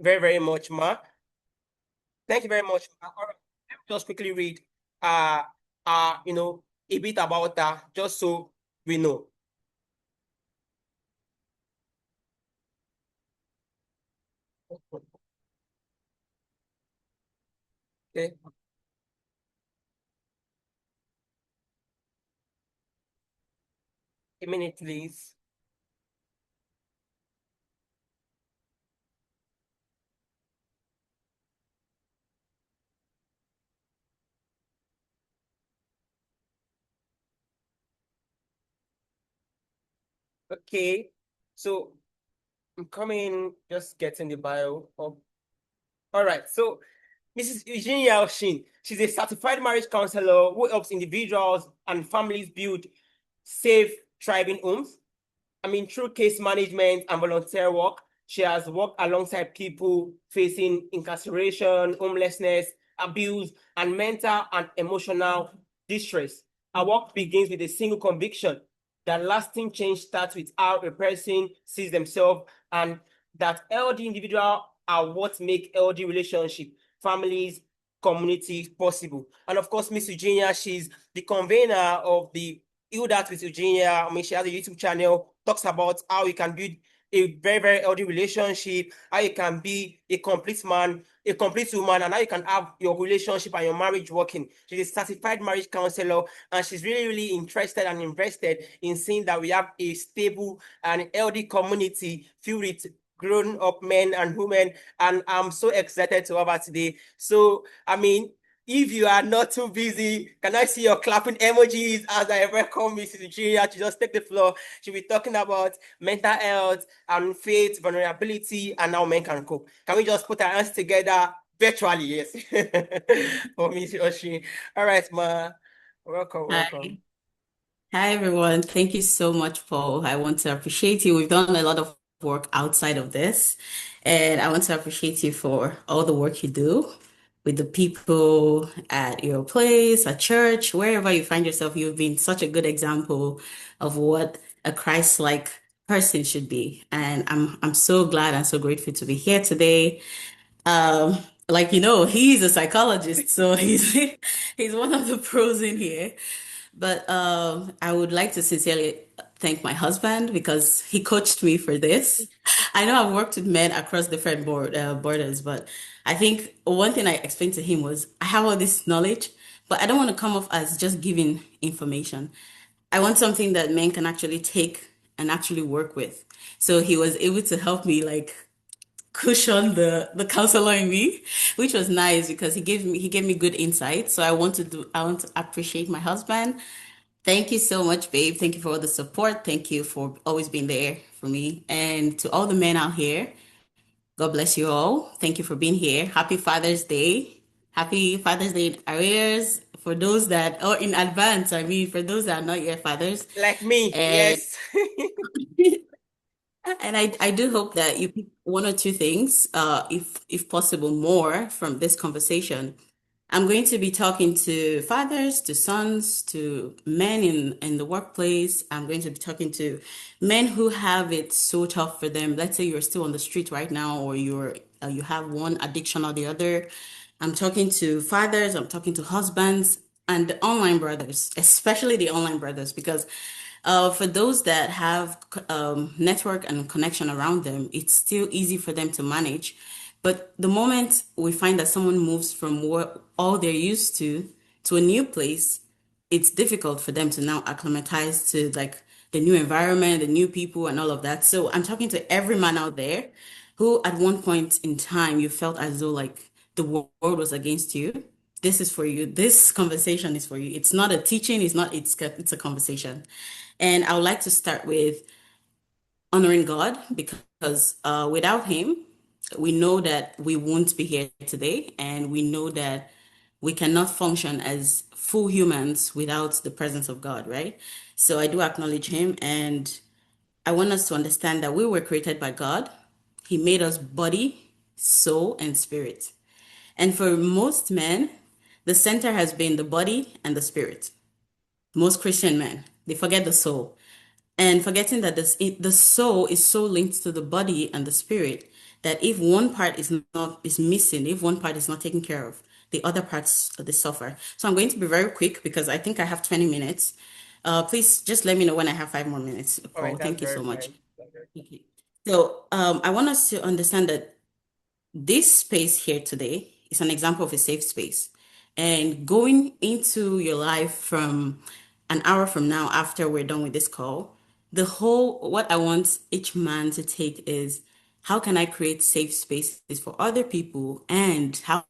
very, very much, Ma. Thank you very much. All right. Let me just quickly read uh a bit about that, just so we know. Okay. A minute, please. Okay. So I'm coming, just getting the bio up. All right. So Mrs. Eugenia Oshin, she's a certified marriage counselor who helps individuals and families build safe, thriving homes. I mean, through case management and volunteer work, she has worked alongside people facing incarceration, homelessness, abuse, and mental and emotional distress. Our work begins with a single conviction that lasting change starts with how a person sees themselves, and that healthy individuals are what make healthy relationship, families, communities possible. And of course, Miss Eugenia, she's the convener of the Heal That with Eugenia. I mean, she has a YouTube channel, talks about how you can build a very, very healthy relationship, how you can be a complete man, a complete woman, and how you can have your relationship and your marriage working. She's a certified marriage counselor, and she's really, really interested and invested in seeing that we have a stable and healthy community filled with grown up men and women. And I'm so excited to have her today. So, I mean, if you are not too busy, can I see your clapping emojis as I welcome Mrs. Julia to just take the floor? She'll be talking about mental health and faith, vulnerability, and how men can cope. Can we just put our hands together virtually? Yes. For Mrs. Oshi. All right, ma. Welcome, welcome. Hi. Hi, everyone. Thank you so much, Paul. I want to appreciate you. We've done a lot of work outside of this, and I want to appreciate you for all the work you do with the people at your place, at church, wherever you find yourself. You've been such a good example of what a Christ-like person should be. And I'm so glad and so grateful to be here today. Um, he's a psychologist, so he's one of the pros in here. But I would like to sincerely thank my husband because he coached me for this. I know I've worked with men across different borders, but I think one thing I explained to him was I have all this knowledge, but I don't want to come off as just giving information. I want something that men can actually take and actually work with. So he was able to help me like cushion the counselor in me, which was nice because he gave me good insight. So I want to appreciate my husband. Thank you so much, babe. Thank you for all the support. Thank you for always being there for me. And to all the men out here, God bless you all. Thank you for being here. Happy Father's Day. Happy Father's Day in arrears for those that, or in advance, I mean, for those that are not yet fathers. Like me, And yes. I do hope that you pick one or two things, if possible, more from this conversation. I'm going to be talking to fathers, to sons, to men in the workplace. I'm going to be talking to men who have it so tough for them. Let's say you're still on the street right now, or you have one addiction or the other. I'm talking to fathers, I'm talking to husbands, and the online brothers, especially the online brothers, because for those that have network and connection around them, it's still easy for them to manage. But the moment we find that someone moves from what all they're used to a new place, it's difficult for them to now acclimatize to like the new environment, the new people, and all of that. So I'm talking to every man out there who, at one point in time, you felt as though like the world was against you. This is for you. This conversation is for you. It's not a teaching. It's a conversation. And I would like to start with honoring God because without Him, we know that we won't be here today, and we know that we cannot function as full humans without the presence of God, right? So I do acknowledge Him, and I want us to understand that we were created by God. He made us body, soul, and spirit. And for most men, the center has been the body and the spirit. Most Christian men, they forget the soul and forgetting that the soul is so linked to the body and the spirit that if one part is missing, if one part is not taken care of, the other parts they suffer. So I'm going to be very quick because I think I have 20 minutes. Please just let me know when I have 5 more minutes, All right, Paul. that's Thank you very so much. fine. That's very fine. Okay. So I want us to understand that this space here today is an example of a safe space. And going into your life from an hour from now, after we're done with this call, what I want each man to take is how can I create safe spaces for other people and how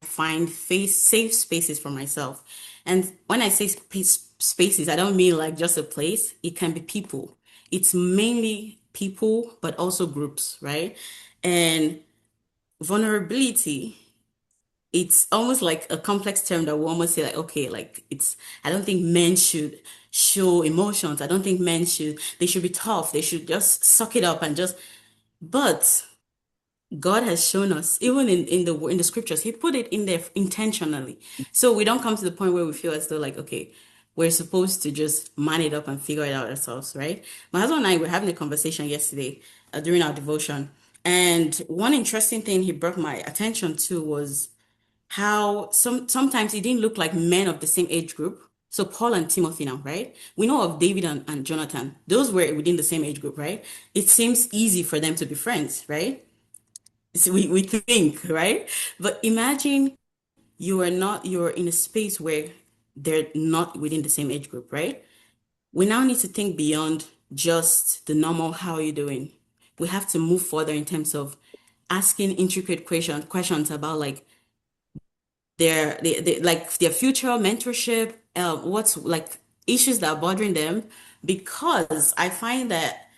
find safe spaces for myself. And when I say spaces, I don't mean like just a place. It can be people. It's mainly people, but also groups, right? And vulnerability, it's almost like a complex term that we almost say like, okay, like I don't think men should show emotions. I don't think they should be tough. They should just suck it up and just, but God has shown us, even in the scriptures, He put it in there intentionally. So we don't come to the point where we feel as though like, okay, we're supposed to just man it up and figure it out ourselves, right? My husband and I were having a conversation yesterday during our devotion, and one interesting thing he brought my attention to was how sometimes it didn't look like men of the same age group. So Paul and Timothy now, right? We know of David and Jonathan. Those were within the same age group, right? It seems easy for them to be friends, right? So we think, right? But imagine you're in a space where they're not within the same age group, right? We now need to think beyond just the normal, how are you doing? We have to move further in terms of asking intricate questions about like like their future mentorship, what's like issues that are bothering them, because I find that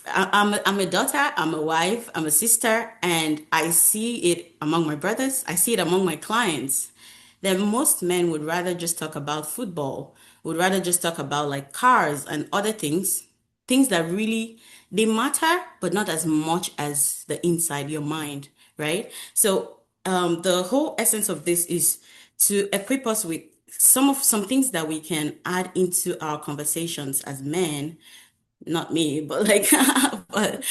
I'm a daughter, I'm a wife, I'm a sister, and I see it among my brothers, I see it among my clients, that most men would rather just talk about football, would rather just talk about like cars and other things, things that really they matter, but not as much as the inside, your mind, right? So the whole essence of this is to equip us with some things that we can add into our conversations as men, not me, but like, but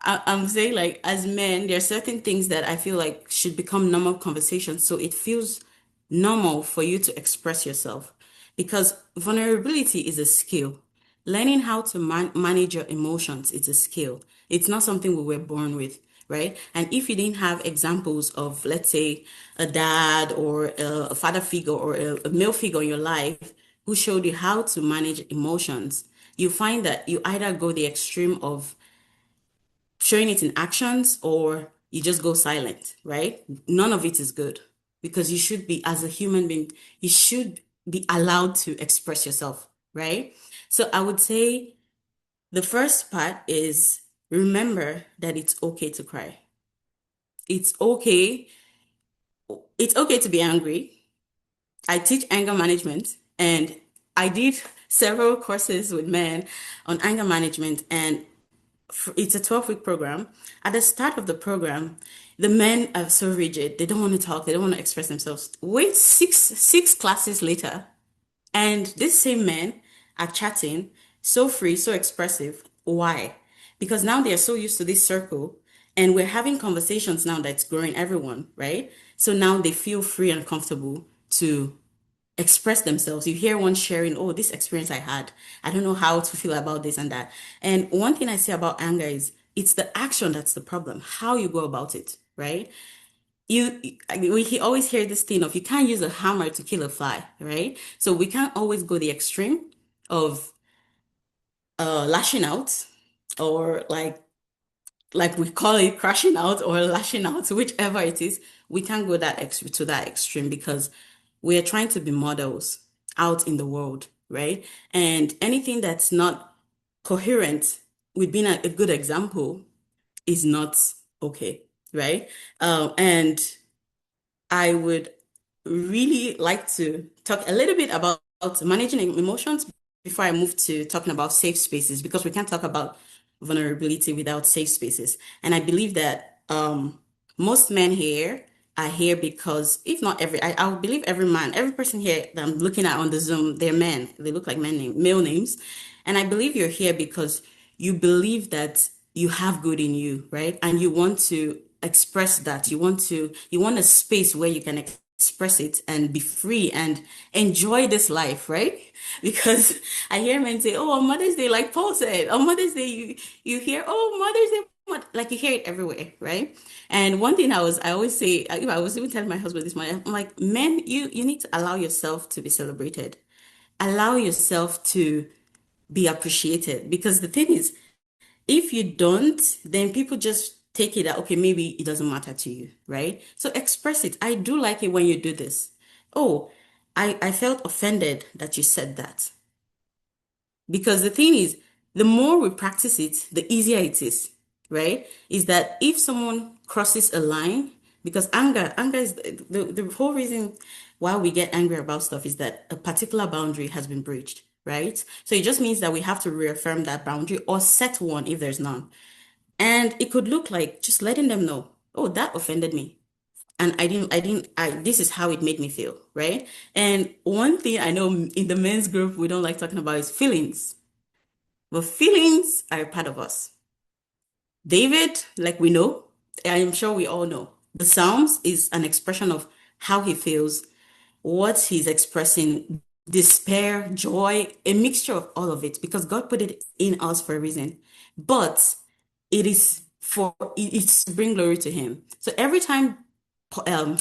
I'm saying like as men, there are certain things that I feel like should become normal conversations. So it feels normal for you to express yourself because vulnerability is a skill. Learning how to manage your emotions, it's a skill. It's not something we were born with, right? And if you didn't have examples of, let's say, a dad or a father figure or a male figure in your life who showed you how to manage emotions, you find that you either go the extreme of showing it in actions or you just go silent, right? None of it is good because you should be, as a human being, you should be allowed to express yourself, right? So I would say the first part is remember that it's okay to cry. It's okay. It's okay to be angry. I teach anger management and I did several courses with men on anger management, and it's a 12-week program. At the start of the program, the men are so rigid. They don't want to talk. They don't want to express themselves. Wait, six classes later, and these same men are chatting, so free, so expressive. Why? Because now they are so used to this circle, and we're having conversations now that's growing everyone, right? So now they feel free and comfortable to express themselves. You hear one sharing, oh, this experience I had. I don't know how to feel about this and that. And one thing I say about anger is it's the action that's the problem, how you go about it, right? We always hear this thing of you can't use a hammer to kill a fly, right? So we can't always go the extreme of lashing out or like we call it crashing out or lashing out, whichever it is, we can't go to that extreme because we are trying to be models out in the world, right? And anything that's not coherent with being a good example is not okay, right? And I would really like to talk a little bit about managing emotions before I move to talking about safe spaces, because we can't talk about vulnerability without safe spaces. And I believe that most men here are here because, if not every, I would believe every man, every person here that I'm looking at on the Zoom, they're men. They look like male names. And I believe you're here because you believe that you have good in you, right? And you want to express that. You want a space where you can express it and be free and enjoy this life, right? Because I hear men say, "Oh, on Mother's Day," like Paul said, on Mother's Day, you hear, "Oh, Mother's Day," like you hear it everywhere, right? And one thing I always say, I was even telling my husband this morning, I'm like, men, you need to allow yourself to be celebrated. Allow yourself to be appreciated. Because the thing is, if you don't, then people just take it that, okay, maybe it doesn't matter to you, right? So express it. I do like it when you do this. Oh, I felt offended that you said that. Because the thing is, the more we practice it, the easier it is, right? Is that if someone crosses a line, because anger is the whole reason why we get angry about stuff is that a particular boundary has been breached, right? So it just means that we have to reaffirm that boundary or set one if there's none. And it could look like just letting them know, oh, that offended me. And this is how it made me feel, right? And one thing I know in the men's group we don't like talking about is feelings. But feelings are a part of us. David, like we know, I'm sure we all know, the Psalms is an expression of how he feels, what he's expressing, despair, joy, a mixture of all of it, because God put it in us for a reason. But it's to bring glory to him. So every time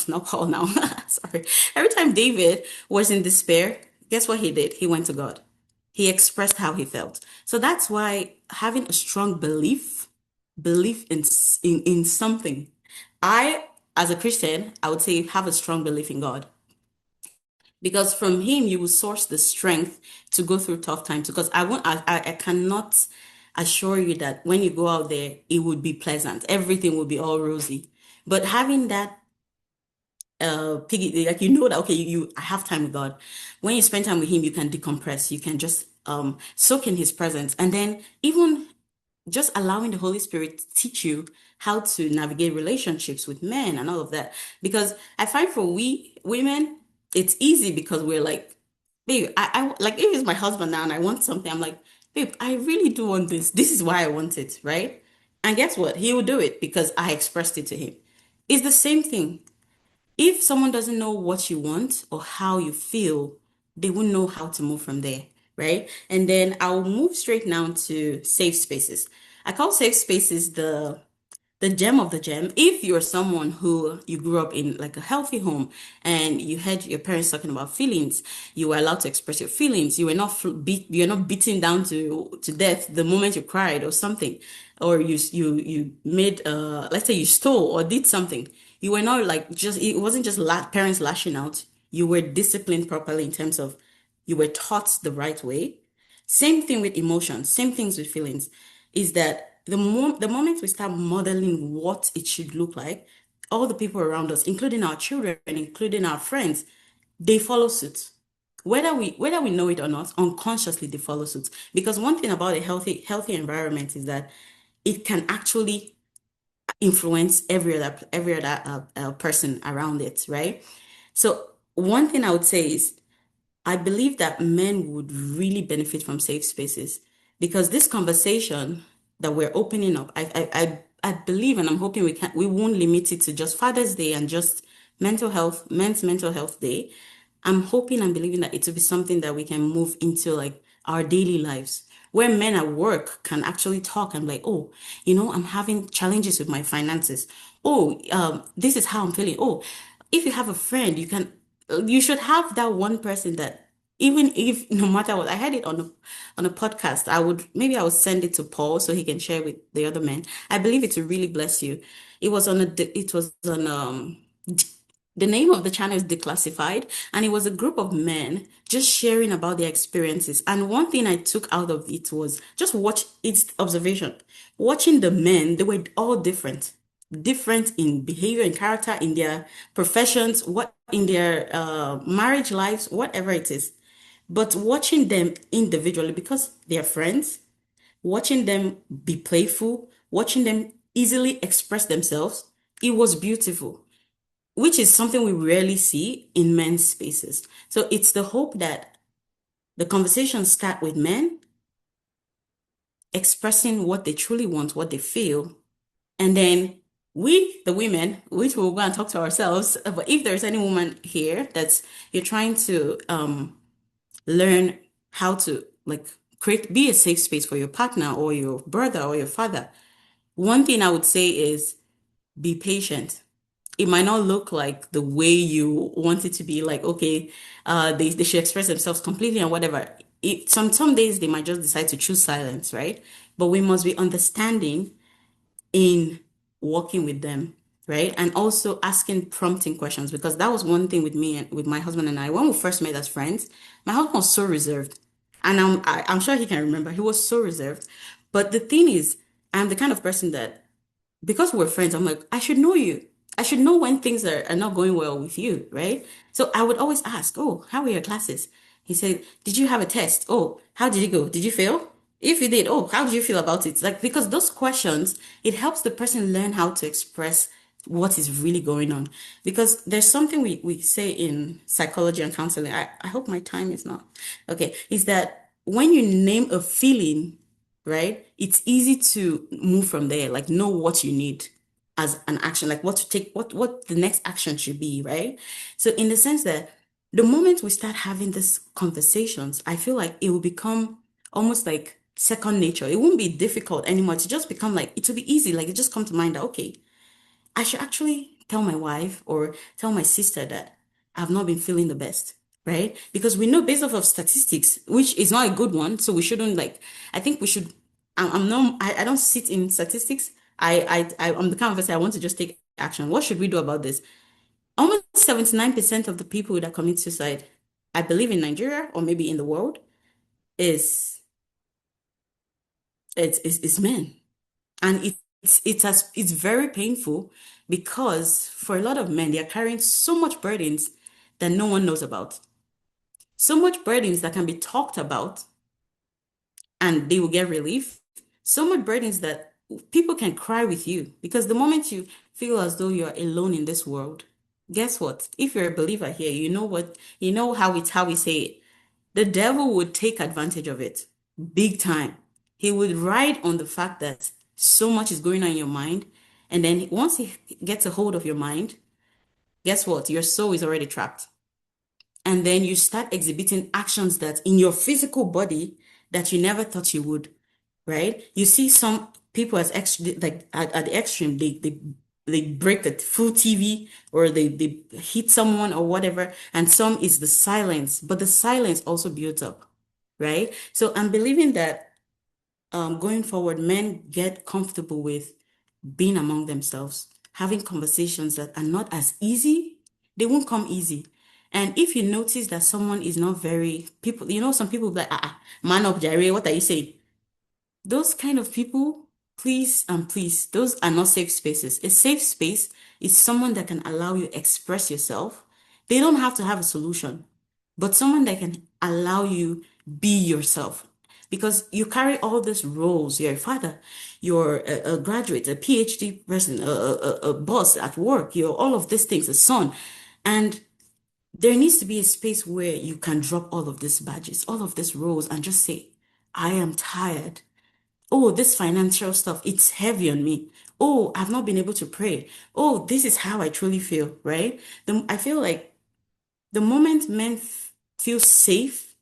not Paul now, sorry. Every time David was in despair, guess what he did? He went to God. He expressed how he felt. So that's why having a strong belief in something. I, as a Christian, I would say have a strong belief in God because from him you will source the strength to go through tough times. Because I cannot assure you that when you go out there, it would be pleasant. Everything will be all rosy. But having that piggy, like you know that okay, you I have time with God. When you spend time with him, you can decompress. You can just soak in his presence, and then even just allowing the Holy Spirit to teach you how to navigate relationships with men and all of that. Because I find for we women, it's easy because we're like, babe, I like if it's my husband now and I want something, I'm like, babe, I really do want this. This is why I want it, right? And guess what? He will do it because I expressed it to him. It's the same thing. If someone doesn't know what you want or how you feel, they won't know how to move from there, right? And then I'll move straight now to safe spaces. I call safe spaces the gem of the gem. If you're someone who you grew up in like a healthy home and you heard your parents talking about feelings, you were allowed to express your feelings. You were not you're not beaten down to death the moment you cried or something, or you made let's say you stole or did something. You were not like just it wasn't just parents lashing out. You were disciplined properly in terms of you were taught the right way. Same thing with emotions, same things with feelings, is that the moment we start modeling what it should look like, all the people around us, including our children, including our friends, they follow suit. Whether we know it or not, unconsciously they follow suit. Because one thing about a healthy environment is that it can actually influence every other person around it, right? So one thing I would say is I believe that men would really benefit from safe spaces because this conversation that we're opening up, I believe and I'm hoping we won't limit it to just Father's Day and just men's mental health day. I'm hoping and believing that it will be something that we can move into like our daily lives where men at work can actually talk and like, oh, I'm having challenges with my finances. Oh, this is how I'm feeling. Oh, if you have a friend, you should have that one person that even if no matter what, I had it on a podcast. I would send it to Paul so he can share with the other men. I believe it will really bless you. It was on the name of the channel is Declassified, and it was a group of men just sharing about their experiences. And one thing I took out of it was just watch its observation. Watching the men, they were all different in behavior and character, in their professions, what in their marriage lives, whatever it is. But watching them individually, because they're friends, watching them be playful, watching them easily express themselves, it was beautiful, which is something we rarely see in men's spaces. So it's the hope that the conversations start with men, expressing what they truly want, what they feel. And then we, the women, which we'll go and talk to ourselves, but if there's any woman here that's you're trying to learn how to like be a safe space for your partner or your brother or your father, one thing I would say is be patient. It might not look like the way you want it to be, like, okay, they should express themselves completely and whatever. Some days they might just decide to choose silence, right? But we must be understanding in working with them, right? And also asking prompting questions, because that was one thing with me and with my husband and I. When we first met as friends, my husband was so reserved. And I'm sure he can remember. He was so reserved. But the thing is, I'm the kind of person that because we're friends, I'm like, I should know you. I should know when things are not going well with you, right? So I would always ask, oh, how were your classes? He said, did you have a test? Oh, how did it go? Did you fail? If you did, oh, how did you feel about it? Like, because those questions, it helps the person learn how to express what is really going on. Because there's something we say in psychology and counseling. I hope my time is not okay. Is that when you name a feeling, right? It's easy to move from there, like know what you need as an action, like what to take, what the next action should be, right? So in the sense that the moment we start having these conversations, I feel like it will become almost like second nature. It won't be difficult anymore. To just become like it will be easy. Like it just come to mind that okay, I should actually tell my wife or tell my sister that I've not been feeling the best, right? Because we know based off of statistics, which is not a good one, so we shouldn't like. I think we should. I'm not. I don't sit in statistics. I'm the kind of person I want to just take action. What should we do about this? Almost 79% of the people that commit suicide, I believe in Nigeria or maybe in the world, is it's men. And it's very painful because for a lot of men, they're carrying so much burdens that no one knows about. So much burdens that can be talked about and they will get relief. So much burdens that people can cry with you because the moment you feel as though you're alone in this world, guess what? If you're a believer here, you know how we say it. The devil would take advantage of it big time. He would ride on the fact that so much is going on in your mind. And then once he gets a hold of your mind, guess what? Your soul is already trapped. And then you start exhibiting actions that in your physical body that you never thought you would, right? You see some people as like at the extreme, they break the full TV or they hit someone or whatever, and some is the silence, but the silence also builds up, right? So I'm believing that going forward, men get comfortable with being among themselves, having conversations that are not as easy. They won't come easy. And if you notice that someone is not very people, some people be like, man up, Jerry, what are you saying? Those kind of people, please and please, those are not safe spaces. A safe space is someone that can allow you express yourself. They don't have to have a solution, but someone that can allow you be yourself. Because you carry all these roles. You're a father, you're a graduate, a PhD person, a boss at work, you're all of these things, a son. And there needs to be a space where you can drop all of these badges, all of these roles, and just say, I am tired. Oh, this financial stuff, it's heavy on me. Oh, I've not been able to pray. Oh, this is how I truly feel, right? I feel like the moment men feel safe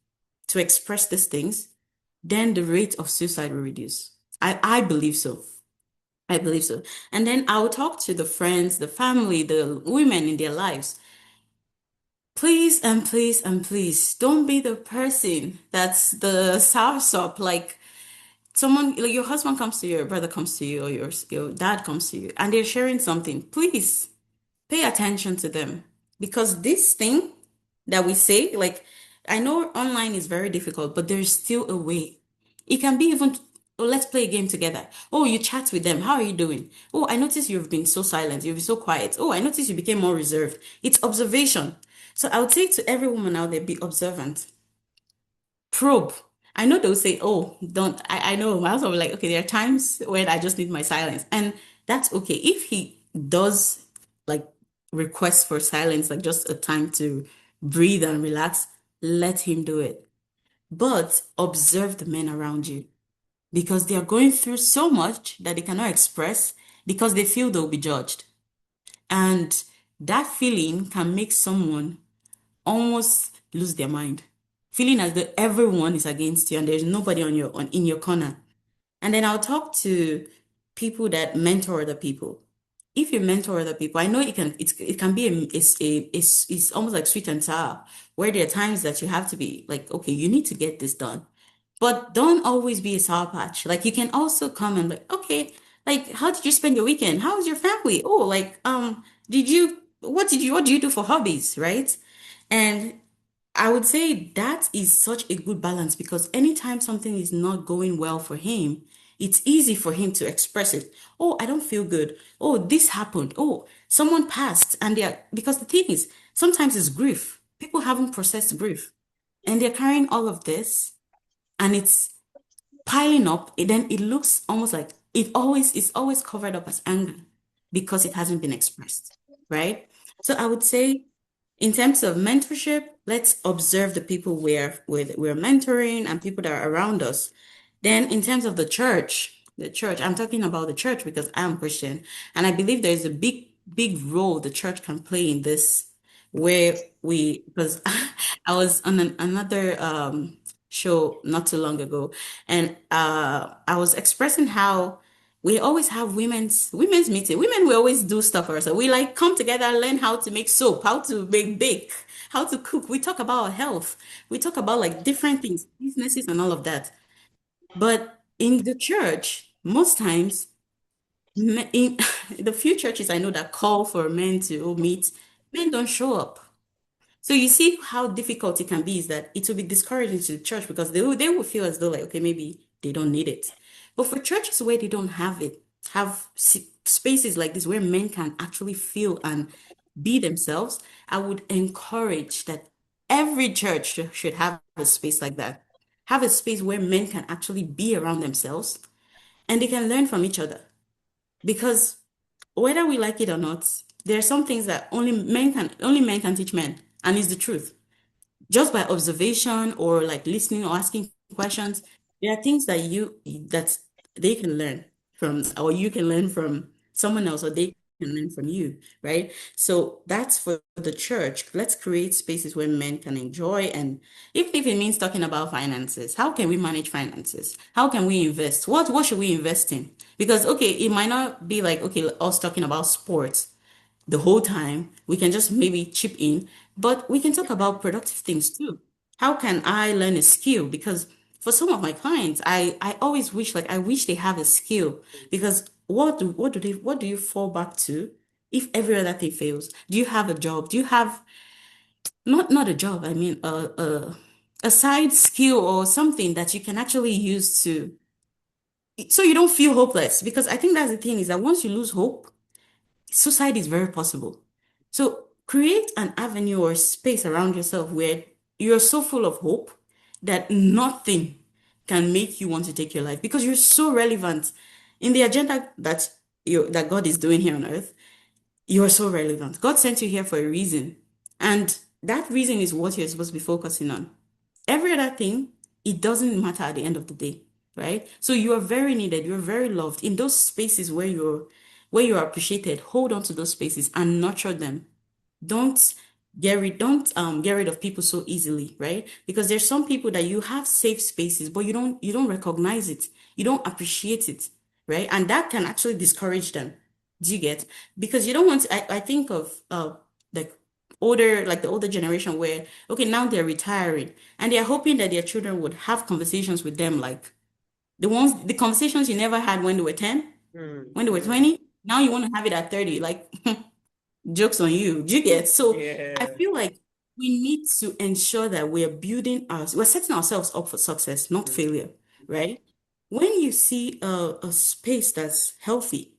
to express these things, then the rate of suicide will reduce. I believe so. I believe so. And then I will talk to the friends, the family, the women in their lives. Please and please and please don't be the person that's the soursop, like someone like your husband comes to you, your brother comes to you, or your dad comes to you, and they're sharing something. Please pay attention to them because this thing that we say, like, I know online is very difficult, but there's still a way. It can be even, oh, let's play a game together. Oh, you chat with them. How are you doing? Oh, I noticed you've been so silent. You've been so quiet. Oh, I noticed you became more reserved. It's observation. So I would say to every woman out there, be observant, probe. I know they'll say, oh, don't, I know. My husband will be like, okay, there are times when I just need my silence. And that's okay. If he does like request for silence, like just a time to breathe and relax, let him do it. But observe the men around you. because they are going through so much that they cannot express because they feel they'll be judged. And that feeling can make someone almost lose their mind, feeling as though everyone is against you and there's nobody in your corner. And then I'll talk to people that mentor other people. If you mentor other people, I know it can be it's almost like sweet and sour, where there are times that you have to be like, okay, you need to get this done. But don't always be a sour patch. Like you can also come and like, okay, like how did you spend your weekend? How was your family? Oh, like what do you do for hobbies, right? And I would say that is such a good balance because anytime something is not going well for him, it's easy for him to express it. Oh, I don't feel good. Oh, this happened. Oh, someone passed. And because the thing is, sometimes it's grief. People haven't processed grief and they're carrying all of this and it's piling up. Then it looks almost like it's always covered up as anger because it hasn't been expressed, right? So I would say in terms of mentorship, let's observe the people we're mentoring and people that are around us. Then, in terms of the church, I'm talking about the church because I'm Christian, and I believe there is a big role the church can play in this, because I was on another show not too long ago, and I was expressing how we always have women's meeting. Women, we always do stuff for ourselves. We like come together, learn how to make soap, how to make bake, how to cook. We talk about our health. We talk about like different things, businesses and all of that. But in the church, most times, in the few churches I know that call for men to meet, men don't show up. So you see how difficult it can be is that it will be discouraging to the church because they will feel as though like, okay, maybe they don't need it. But for churches where they don't have it, have spaces like this where men can actually feel and be themselves, I would encourage that every church should have a space like that. Have a space where men can actually be around themselves and they can learn from each other. Because whether we like it or not, there are some things that only men can teach men, and it's the truth just by observation or like listening or asking questions, there are things that they can learn from, or you can learn from someone else, or they can learn from you, right? So that's for the church. Let's create spaces where men can enjoy, and even if it means talking about finances, how can we manage finances? How can we invest? What should we invest in? Because okay, it might not be like okay, us talking about sports the whole time. We can just maybe chip in, but we can talk about productive things too. How can I learn a skill? Because for some of my clients, I always wish like I wish they have a skill because what do you fall back to if every other thing fails? Do you have a job? Do you have not a job, I mean a side skill or something that you can actually use to so you don't feel hopeless? Because I think that's the thing is that once you lose hope, suicide is very possible. So create an avenue or space around yourself where you're so full of hope that nothing can make you want to take your life because you're so relevant in the agenda that God is doing here on earth. You're so relevant. God sent you here for a reason. And that reason is what you're supposed to be focusing on. Every other thing, it doesn't matter at the end of the day, right? So you are very needed, you're very loved in those spaces where you're appreciated. Hold on to those spaces and nurture them. Don't get rid of people so easily, right? Because there's some people that you have safe spaces, but you don't recognize it. You don't appreciate it, right? And that can actually discourage them. Do you get? Because you don't want I think of like the older generation where okay, now they're retiring and they're hoping that their children would have conversations with them like the conversations you never had when they were 10, Mm, when they were mm. 20. Now you want to have it at 30. Like joke's on you. Do you get? So I Yeah. feel like we need to ensure that we're setting ourselves up for success, not Mm, failure, right? When you see a space that's healthy,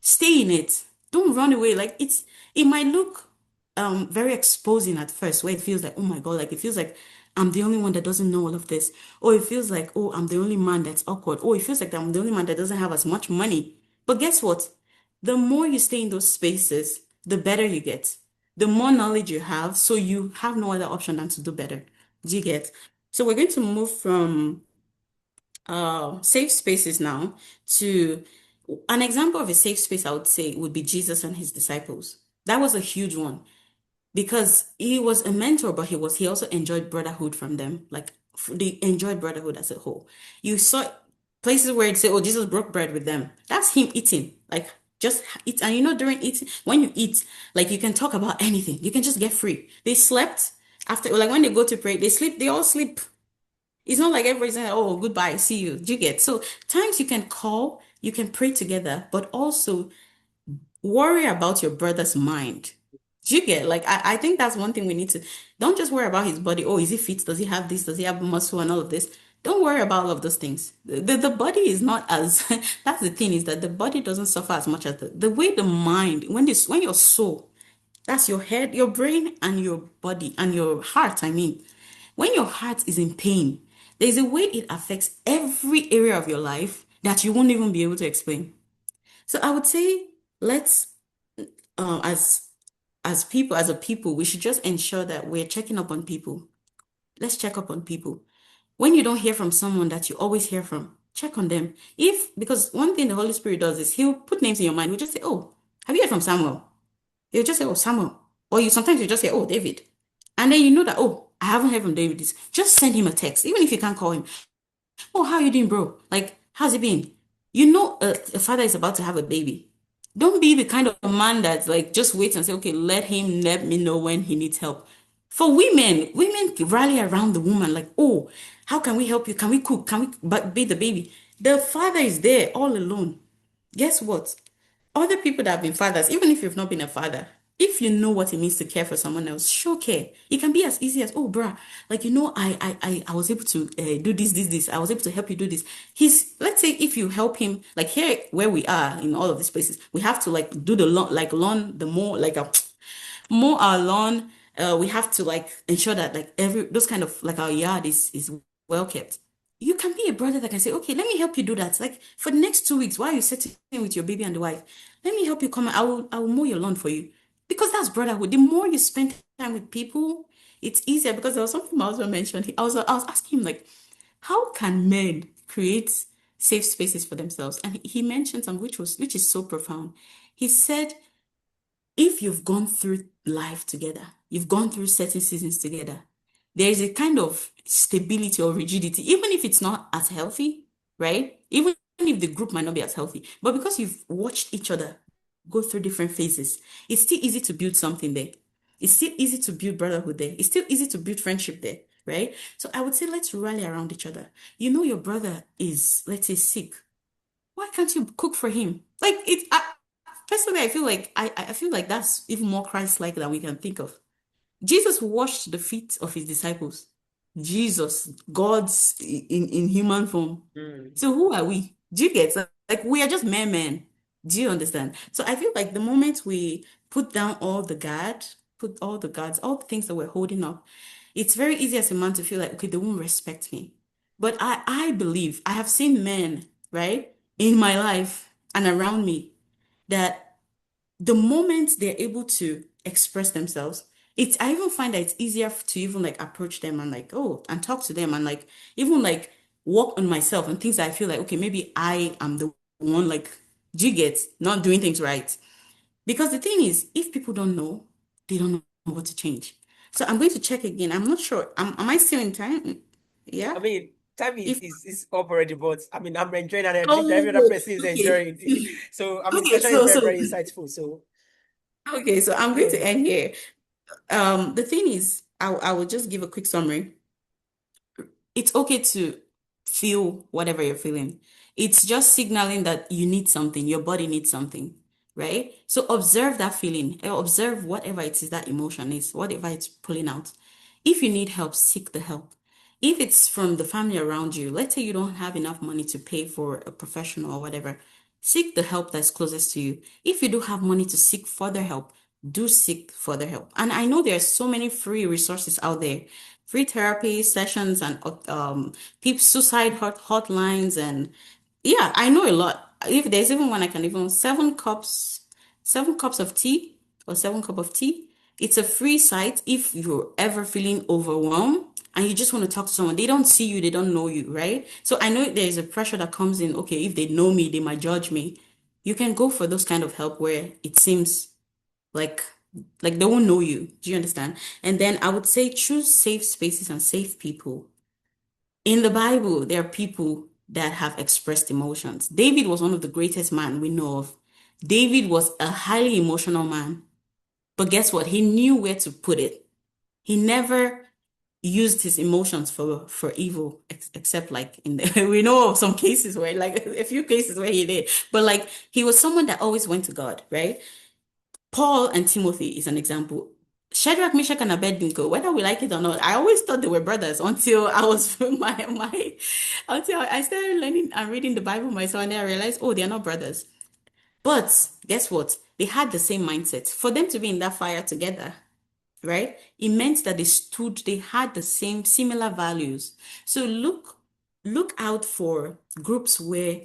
stay in it. Don't run away. Like it might look very exposing at first, where it feels like, oh my God, like it feels like I'm the only one that doesn't know all of this. Or it feels like, oh, I'm the only man that's awkward. Or it feels like I'm the only man that doesn't have as much money. But guess what? The more you stay in those spaces, the better you get. The more knowledge you have, so you have no other option than to do better. Do you get? So we're going to move from safe spaces now to an example of a safe space I would say would be Jesus and his disciples. That was a huge one because he was a mentor, but he also enjoyed brotherhood from them. Like they enjoyed brotherhood as a whole. You saw places where it say, "Oh, Jesus broke bread with them." That's him eating, like just eat. And during eating, when you eat, like you can talk about anything. You can just get free. They slept after, like when they go to pray, they sleep. They all sleep. It's not like everybody's saying, "Oh, goodbye, see you." Do you get? So times you can call, you can pray together, but also worry about your brother's mind. Do you get? Like, I think that's one thing we need to, don't just worry about his body. Oh, is he fit? Does he have this? Does he have muscle and all of this? Don't worry about all of those things. The body is not as, that's the thing is that the body doesn't suffer as much as the way the mind, when your soul, that's your head, your brain, and your body, and your heart, I mean, when your heart is in pain, there's a way it affects every area of your life that you won't even be able to explain. So I would say, let's uh, as as a people, we should just ensure that we're checking up on people. Let's check up on people. When you don't hear from someone that you always hear from, check on them. If because one thing the Holy Spirit does is he'll put names in your mind. We'll just say, "Oh, have you heard from Samuel?" He'll just say, "Oh, Samuel." Or you sometimes you just say, "Oh, David." And then you know that, "Oh, I haven't heard from David." Just send him a text, even if you can't call him. "Oh, how you doing, bro? Like, how's it been?" A father is about to have a baby. Don't be the kind of man that's like, just wait and say, "Okay, let me know when he needs help." For women rally around the woman like, "Oh, how can we help you? Can we cook? Can we bathe the baby?" The father is there all alone. Guess what? Other people that have been fathers, even if you've not been a father, if you know what it means to care for someone else, show care. It can be as easy as, "Oh, bruh, like I was able to do this. I was able to help you do this." Let's say if you help him, like here where we are in all of these places, we have to like do the lawn, like lawn, the more like a mow our lawn. We have to like ensure that like every those kind of like our yard is well kept. You can be a brother that can say, "Okay, let me help you do that. Like for the next 2 weeks, while you're sitting with your baby and the wife, let me help you come. I will mow your lawn for you." Because that's brotherhood. The more you spend time with people, it's easier. Because there was something my husband mentioned. I was asking him like, how can men create safe spaces for themselves? And he mentioned something which is so profound. He said if you've gone through life together, you've gone through certain seasons together, there is a kind of stability or rigidity, even if it's not as healthy, right? Even if the group might not be as healthy, but because you've watched each other go through different phases, it's still easy to build something there. It's still easy to build brotherhood there. It's still easy to build friendship there, right? So I would say let's rally around each other. Your brother is, let's say, sick. Why can't you cook for him? Like personally, I feel like I feel like that's even more Christ-like than we can think of. Jesus washed the feet of his disciples. Jesus, God's in human form. Mm. So who are we? Do you get? Like we are just mere men. Do you understand? So I feel like the moment we put down put all the guards, all the things that we're holding up, it's very easy as a man to feel like, okay, they won't respect me. But I believe I have seen men, right, in my life and around me that the moment they're able to express themselves, I even find that it's easier to even like approach them and like, oh, and talk to them and like even like work on myself and things that I feel like, okay, maybe I am the one like, do you get not doing things right? Because the thing is, if people don't know, they don't know what to change. So I'm going to check again. I'm not sure. Am I still in time? I Yeah. mean, time If is up already, but I mean, I'm enjoying and I believe that every other oh, person is okay. enjoying. So, I mean, the Okay, question is so very, so very insightful. So, okay, so I'm going to yeah. end here. The thing is, I will just give a quick summary. It's okay to feel whatever you're feeling. It's just signaling that you need something, your body needs something, right? So observe that feeling, observe whatever it is that emotion is, whatever it's pulling out. If you need help, seek the help. If it's from the family around you, let's say you don't have enough money to pay for a professional or whatever, seek the help that's closest to you. If you do have money to seek further help, do seek further help. And I know there are so many free resources out there, free therapy sessions and people hotlines and yeah, I know a lot. If there's even one I can even 7 cups of tea or 7 cup of tea. It's a free site if you're ever feeling overwhelmed and you just want to talk to someone. They don't see you, they don't know you, right? So I know there's a pressure that comes in. Okay, if they know me, they might judge me. You can go for those kind of help where it seems like they won't know you. Do you understand? And then I would say choose safe spaces and safe people. In the Bible, there are people that have expressed emotions. David was one of the greatest men we know of. David was a highly emotional man. But guess what? He knew where to put it. He never used his emotions for evil, except like in the we know of some cases where like a few cases where he did. But like he was someone that always went to God, right? Paul and Timothy is an example. Shadrach, Meshach, and Abednego, whether we like it or not, I always thought they were brothers until I was until I started learning and reading the Bible myself, and then I realized, oh, they're not brothers. But guess what? They had the same mindset. For them to be in that fire together, right? It meant that they had the same similar values. So look out for groups where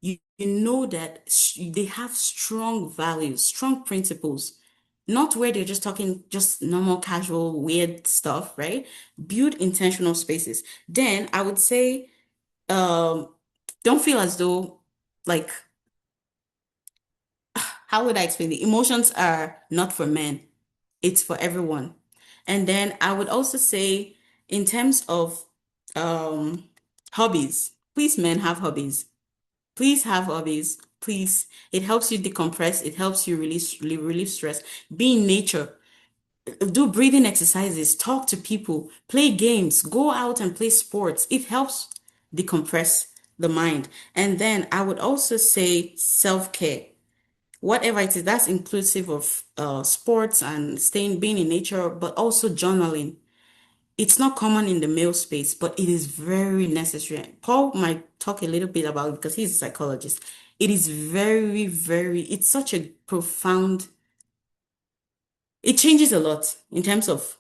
you know that they have strong values, strong principles, not where they're just talking just normal, casual, weird stuff, right? Build intentional spaces. Then I would say, um, don't feel as though like how would I explain it? Emotions are not for men. It's for everyone. And then I would also say, in terms of um, hobbies, please, men, have hobbies. Please have hobbies. Please. It helps you decompress. It helps you relieve stress. Be in nature. Do breathing exercises. Talk to people. Play games. Go out and play sports. It helps decompress the mind. And then I would also say self-care, whatever it is, that's inclusive of sports and being in nature, but also journaling. It's not common in the male space, but it is very necessary. Paul might talk a little bit about it because he's a psychologist. It is it's such a profound, it changes a lot in terms of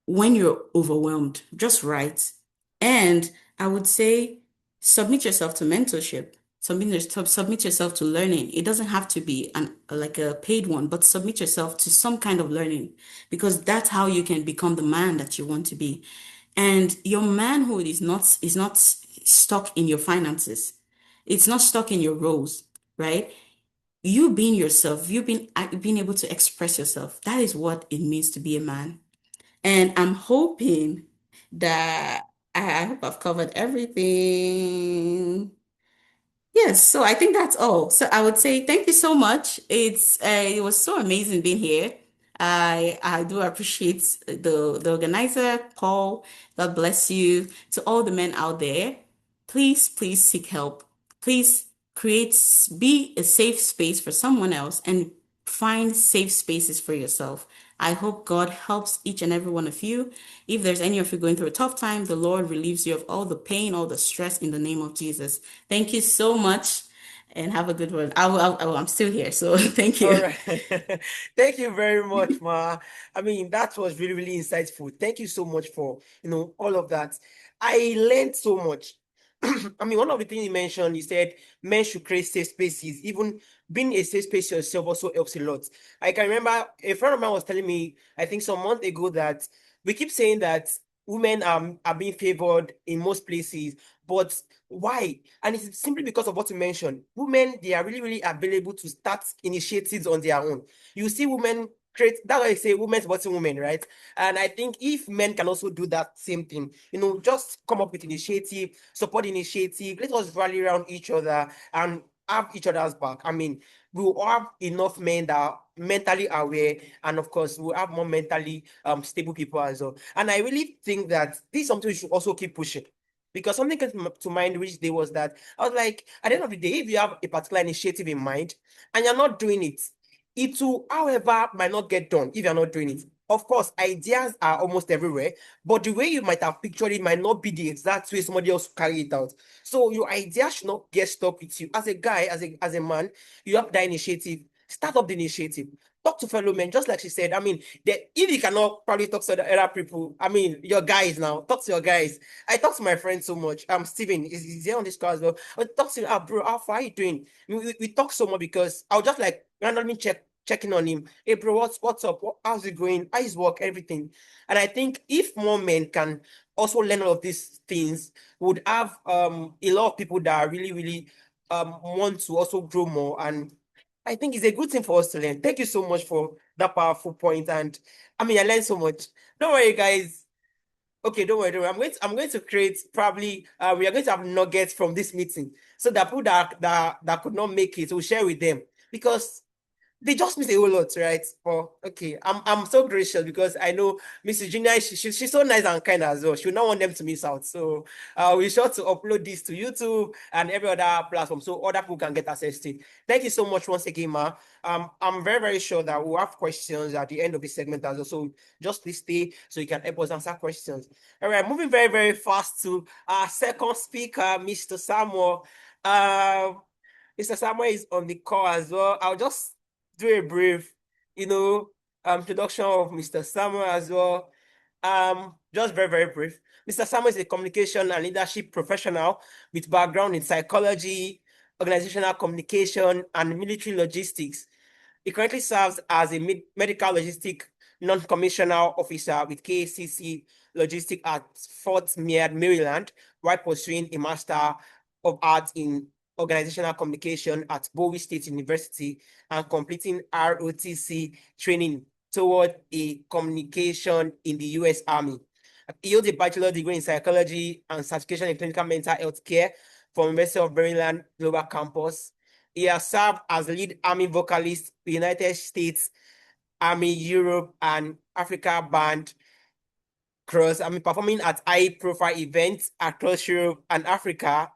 when you're overwhelmed, just right. And I would say submit yourself to mentorship. Submit yourself to learning. It doesn't have to be like a paid one, but submit yourself to some kind of learning because that's how you can become the man that you want to be. And your manhood is not stuck in your finances. It's not stuck in your roles, right? You being yourself, you being able to express yourself. That is what it means to be a man. And I'm hoping that I hope I've covered everything. Yes, so I think that's all. So I would say thank you so much. It was so amazing being here. I do appreciate the organizer, Paul. God bless you. To all the men out there, please seek help. Please create be a safe space for someone else and find safe spaces for yourself. I hope God helps each and every one of you. If there's any of you going through a tough time, the Lord relieves you of all the pain, all the stress in the name of Jesus. Thank you so much and have a good one. I'm still here, so thank All you. right. Thank you very much, Ma. I mean, that was really, really insightful. Thank you so much for, all of that. I learned so much. I mean, one of the things you mentioned, you said men should create safe spaces. Even being a safe space yourself also helps a lot. I can remember a friend of mine was telling me, I think some month ago, that we keep saying that women are being favored in most places, but why? And it's simply because of what you mentioned. Women, they are really, really available to start initiatives on their own. You see women create, that's why I say women supporting women, right? And I think if men can also do that same thing, just come up with initiative, support initiative, let us rally around each other and have each other's back. I mean, we will have enough men that are mentally aware, and of course, we'll have more mentally stable people as well. And I really think that this is something we should also keep pushing. Because something came to mind which day was that I was like, at the end of the day, if you have a particular initiative in mind and you're not doing it, it will, however, might not get done if you're not doing it. Of course, ideas are almost everywhere, but the way you might have pictured it might not be the exact way somebody else carry it out. So your idea should not get stuck with you. As a guy, as a man, you have that initiative. Start up the initiative. Talk to fellow men, just like she said. I mean, that if you cannot probably talk to the other people, I mean, your guys now, talk to your guys. I talk to my friend so much. Steven is here on this call as well. I talk to him, bro, how far are you doing? We talk so much because I'll just like randomly check checking on him. Hey, bro, what's up? How's it going? How's his work? Everything. And I think if more men can also learn all of these things, we would have a lot of people that are really, really want to also grow more. And I think it's a good thing for us to learn. Thank you so much for that powerful point. And I mean, I learned so much. Don't worry, guys. Okay, don't worry, don't worry. I'm going to create probably we are going to have nuggets from this meeting so that people that could not make it will share with them because they just miss a whole lot, right? But okay, I'm so gracious because I know Mrs. Junior, she's so nice and kind as well. She will not want them to miss out. So we're sure to upload this to YouTube and every other platform so other people can get access to it. Thank you so much once again, Ma. I'm very, very sure that we'll have questions at the end of this segment as well. So just please stay so you can help us answer questions. All right, moving very, very fast to our second speaker, Mr. Samuel. Mr. Samuel is on the call as well. I'll just do a brief, introduction of Mr. Samuel as well. Just very, very brief. Mr. Samuel is a communication and leadership professional with background in psychology, organizational communication, and military logistics. He currently serves as a medical logistic non-commissional officer with KCC Logistics at Fort Meade, Maryland, while pursuing a Master of Arts in Organizational Communication at Bowie State University and completing ROTC training toward a communication in the U.S. Army. He holds a bachelor's degree in psychology and certification in clinical mental health care from University of Maryland Global Campus. He has served as lead Army vocalist, United States Army, Europe, and Africa band performing at high-profile events across Europe and Africa.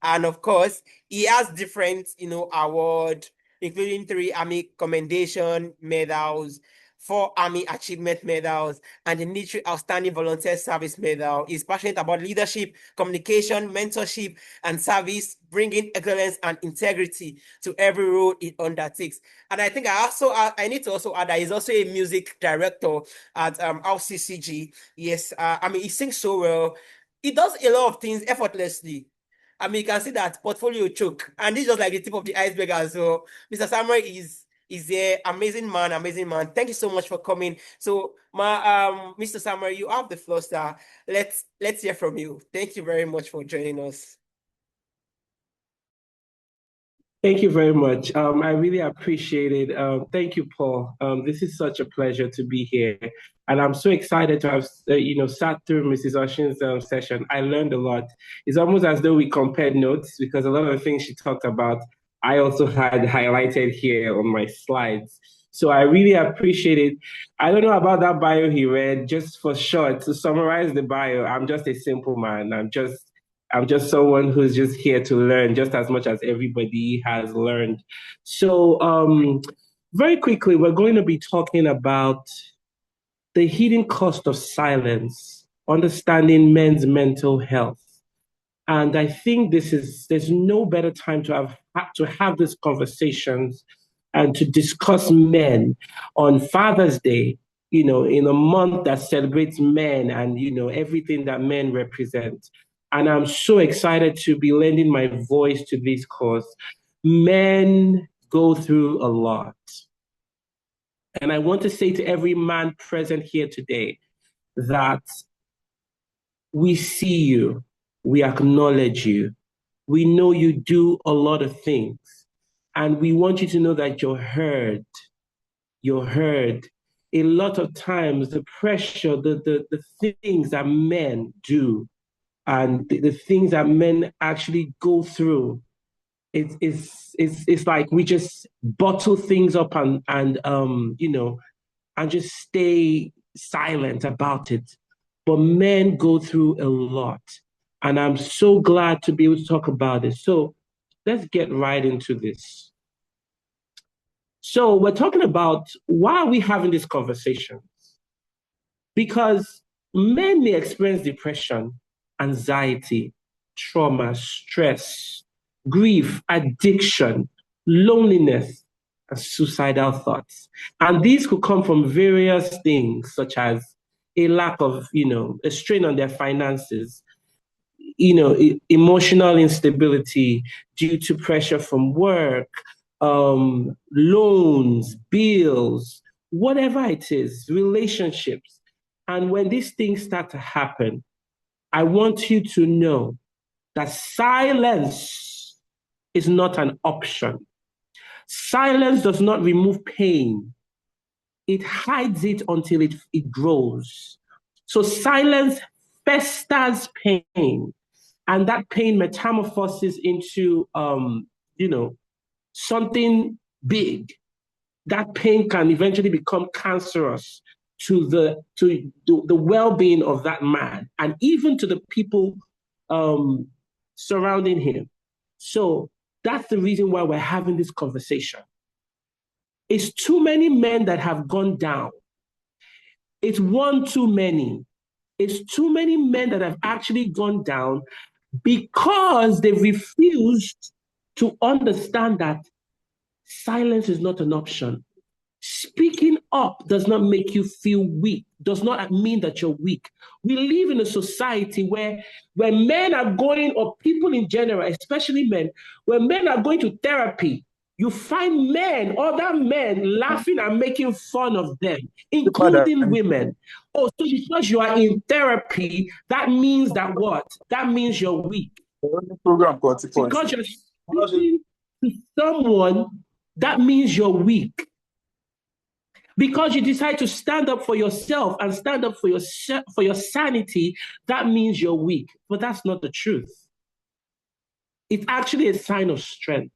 And of course, he has different, awards, including 3 Army Commendation Medals, 4 Army Achievement Medals, and the Military Outstanding Volunteer Service Medal. He's passionate about leadership, communication, mentorship, and service, bringing excellence and integrity to every role it undertakes. And I think I need to also add that he's also a music director at RCCG. Yes, he sings so well. He does a lot of things effortlessly. You can see that portfolio choke, and this is just like the tip of the iceberg as well. Mr. Samuel is a amazing man, amazing man. Thank you so much for coming. So, Mr. Samuel, you have the floor, sir. Let's hear from you. Thank you very much for joining us. Thank you very much. I really appreciate it. Thank you, Paul. This is such a pleasure to be here. And I'm so excited to have, sat through Mrs. Oshin's session. I learned a lot. It's almost as though we compared notes because a lot of the things she talked about, I also had highlighted here on my slides. So I really appreciate it. I don't know about that bio he read. Just for short, to summarize the bio, I'm just a simple man. I'm just someone who's just here to learn just as much as everybody has learned. So very quickly, we're going to be talking about the hidden cost of silence, understanding men's mental health. And I think there's no better time to have these conversations and to discuss men on Father's Day, in a month that celebrates men and, everything that men represent. And I'm so excited to be lending my voice to this cause. Men go through a lot. And I want to say to every man present here today that we see you, we acknowledge you, we know you do a lot of things, and we want you to know that you're heard. You're heard. A lot of times, the pressure, the things that men do, and the things that men actually go through, it's like we just bottle things up and just stay silent about it. But men go through a lot, and I'm so glad to be able to talk about it. So let's get right into this. So we're talking about why are we having these conversations? Because men may experience depression, anxiety, trauma, stress, grief, addiction, loneliness, and suicidal thoughts. And these could come from various things, such as a lack of, a strain on their finances, emotional instability due to pressure from work, loans, bills, whatever it is, relationships. And when these things start to happen, I want you to know that silence is not an option. Silence does not remove pain. It hides it until it grows. So silence festers pain, and that pain metamorphoses into, something big. That pain can eventually become cancerous to the well-being of that man, and even to the people surrounding him. So that's the reason why we're having this conversation. It's too many men that have gone down. It's one too many. It's too many men that have actually gone down because they refused to understand that silence is not an option. Speaking up does not make you feel weak, does not mean that you're weak. We live in a society where men are going, or people in general, especially men, when men are going to therapy, you find other men laughing and making fun of them, including women. Oh, so because you are in therapy, that means that what? That means you're weak. Because you're speaking to someone, that means you're weak. Because you decide to stand up for yourself and stand up for your sanity, that means you're weak. But that's not the truth. It's actually a sign of strength.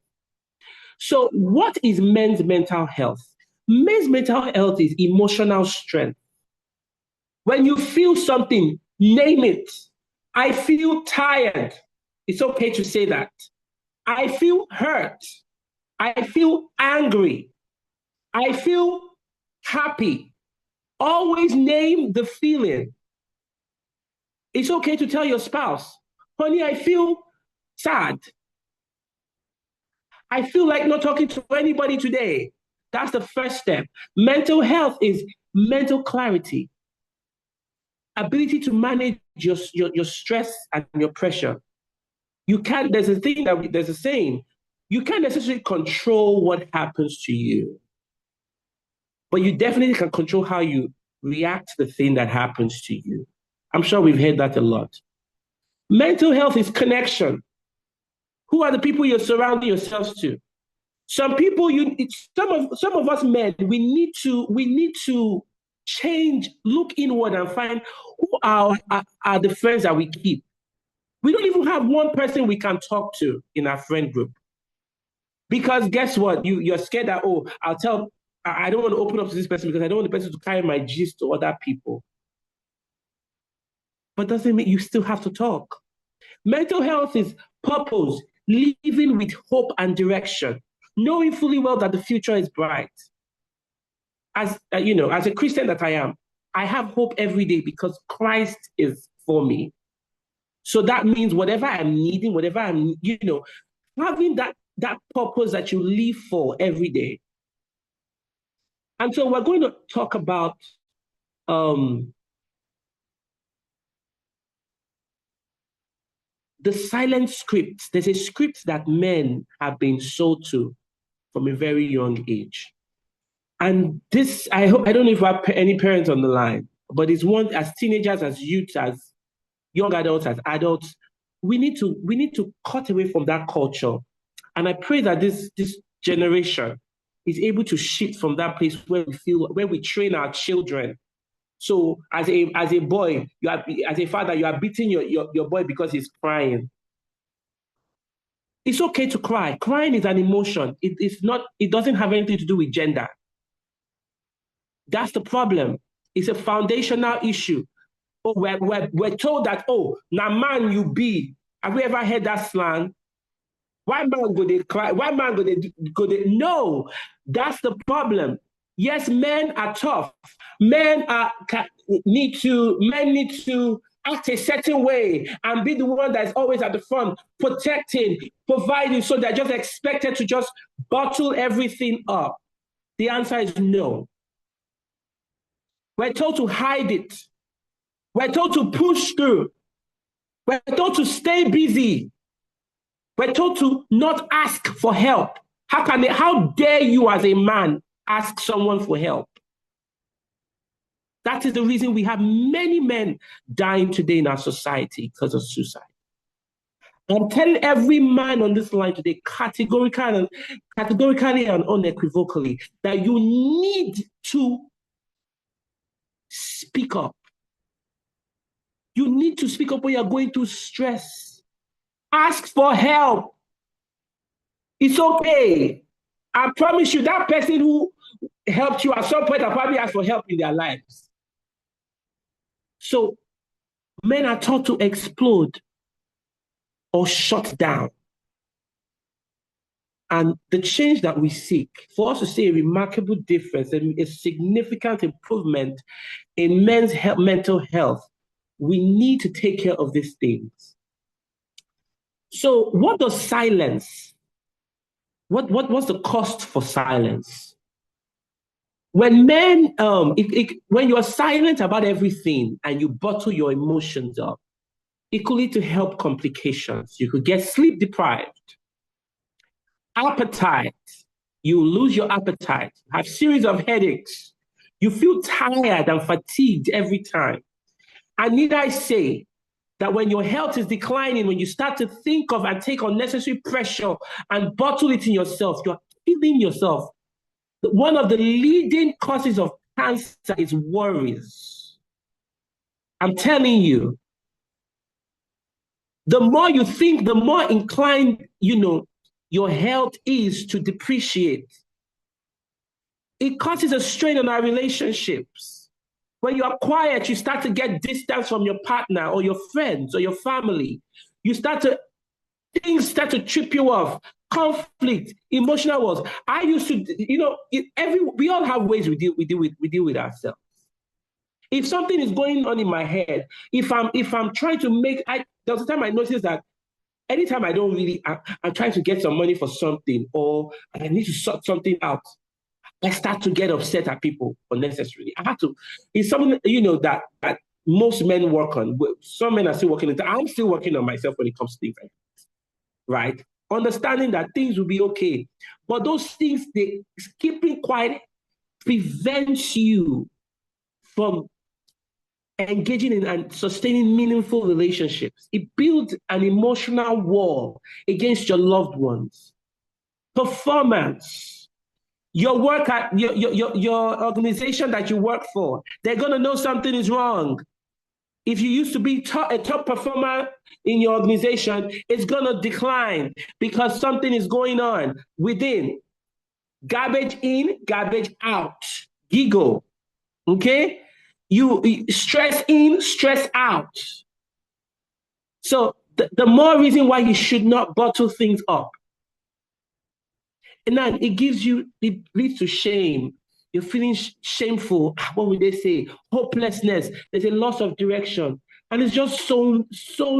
So what is men's mental health? Men's mental health is emotional strength. When you feel something, name it. I feel tired. It's okay to say that. I feel hurt. I feel angry. I feel happy. Always name the feeling. It's okay to tell your spouse, honey, I feel sad. I feel like not talking to anybody today. That's the first step. Mental health is mental clarity, ability to manage your stress and your pressure. You can't, there's a saying, you can't necessarily control what happens to you, but you definitely can control how you react to the thing that happens to you. I'm sure we've heard that a lot. Mental health is connection. Who are the people you're surrounding yourselves to? Some people, some of us men, we need to change, look inward and find who are the friends that we keep. We don't even have one person we can talk to in our friend group. Because guess what? You're scared that, oh, I don't want to open up to this person because I don't want the person to carry my gist to other people. But doesn't mean you still have to talk. Mental health is purpose, living with hope and direction, knowing fully well that the future is bright. As as a Christian that I am, I have hope every day because Christ is for me. So that means whatever I'm needing, whatever I'm, having that purpose that you live for every day. And so we're going to talk about the silent script. There's a script that men have been sold to from a very young age. And this, I don't know if I have any parents on the line, but it's one, as teenagers, as youths, as young adults, as adults, we need to cut away from that culture. And I pray that this generation is able to shift from that place where we train our children. So as a boy, as a father, you are beating your boy because he's crying. It's okay to cry. Crying is an emotion. It doesn't have anything to do with gender. That's the problem. It's a foundational issue. Oh, we're told that, oh, now man you be. Have we ever heard that slang? Why man go they cry? Why man go they? No, that's the problem. Yes, men are tough. Men need to act a certain way and be the one that's always at the front, protecting, providing, so they're just expected to just bottle everything up. The answer is no. We're told to hide it. We're told to push through. We're told to stay busy. We're told to not ask for help. How dare you as a man ask someone for help? That is the reason we have many men dying today in our society because of suicide. I'm telling every man on this line today, categorically and unequivocally, that you need to speak up. You need to speak up when you're going through stress. Ask for help. It's okay. I promise you, that person who helped you at some point will probably ask for help in their lives. So men are taught to explode or shut down. And the change that we seek, for us to see a remarkable difference and a significant improvement in men's mental health, we need to take care of these things. So what does silence, what's the cost for silence? When men, when you're silent about everything and you bottle your emotions up, it could lead to health complications. You could get sleep deprived. Appetite, you lose your appetite, have series of headaches. You feel tired and fatigued every time. And need I say that when your health is declining, when you start to think of and take unnecessary pressure and bottle it in yourself, you're killing yourself. One of the leading causes of cancer is worries. I'm telling you, the more you think, the more inclined, your health is to depreciate. It causes a strain on our relationships. When you are quiet, you start to get distance from your partner or your friends or your family. Things start to trip you off. Conflict, emotional wars. I used to, we all have ways we deal with ourselves. If something is going on in my head, if I'm trying to there was a time I noticed that anytime I'm trying to get some money for something or I need to sort something out, I start to get upset at people unnecessarily. It's something, that most men work on. Some men are still working on it. I'm still working on myself when it comes to things like this, right? Understanding that things will be okay. But those things, keeping quiet prevents you from engaging in and sustaining meaningful relationships. It builds an emotional wall against your loved ones. Performance. Your work at your organization that you work for, they're going to know something is wrong. If you used to be a top performer in your organization, it's going to decline because something is going on within. Garbage in, garbage out. Giggle. Okay? You stress in, stress out. So the more reason why you should not bottle things up. And then it leads to shame. You're feeling shameful. What would they say? Hopelessness. There's a loss of direction. And it's just so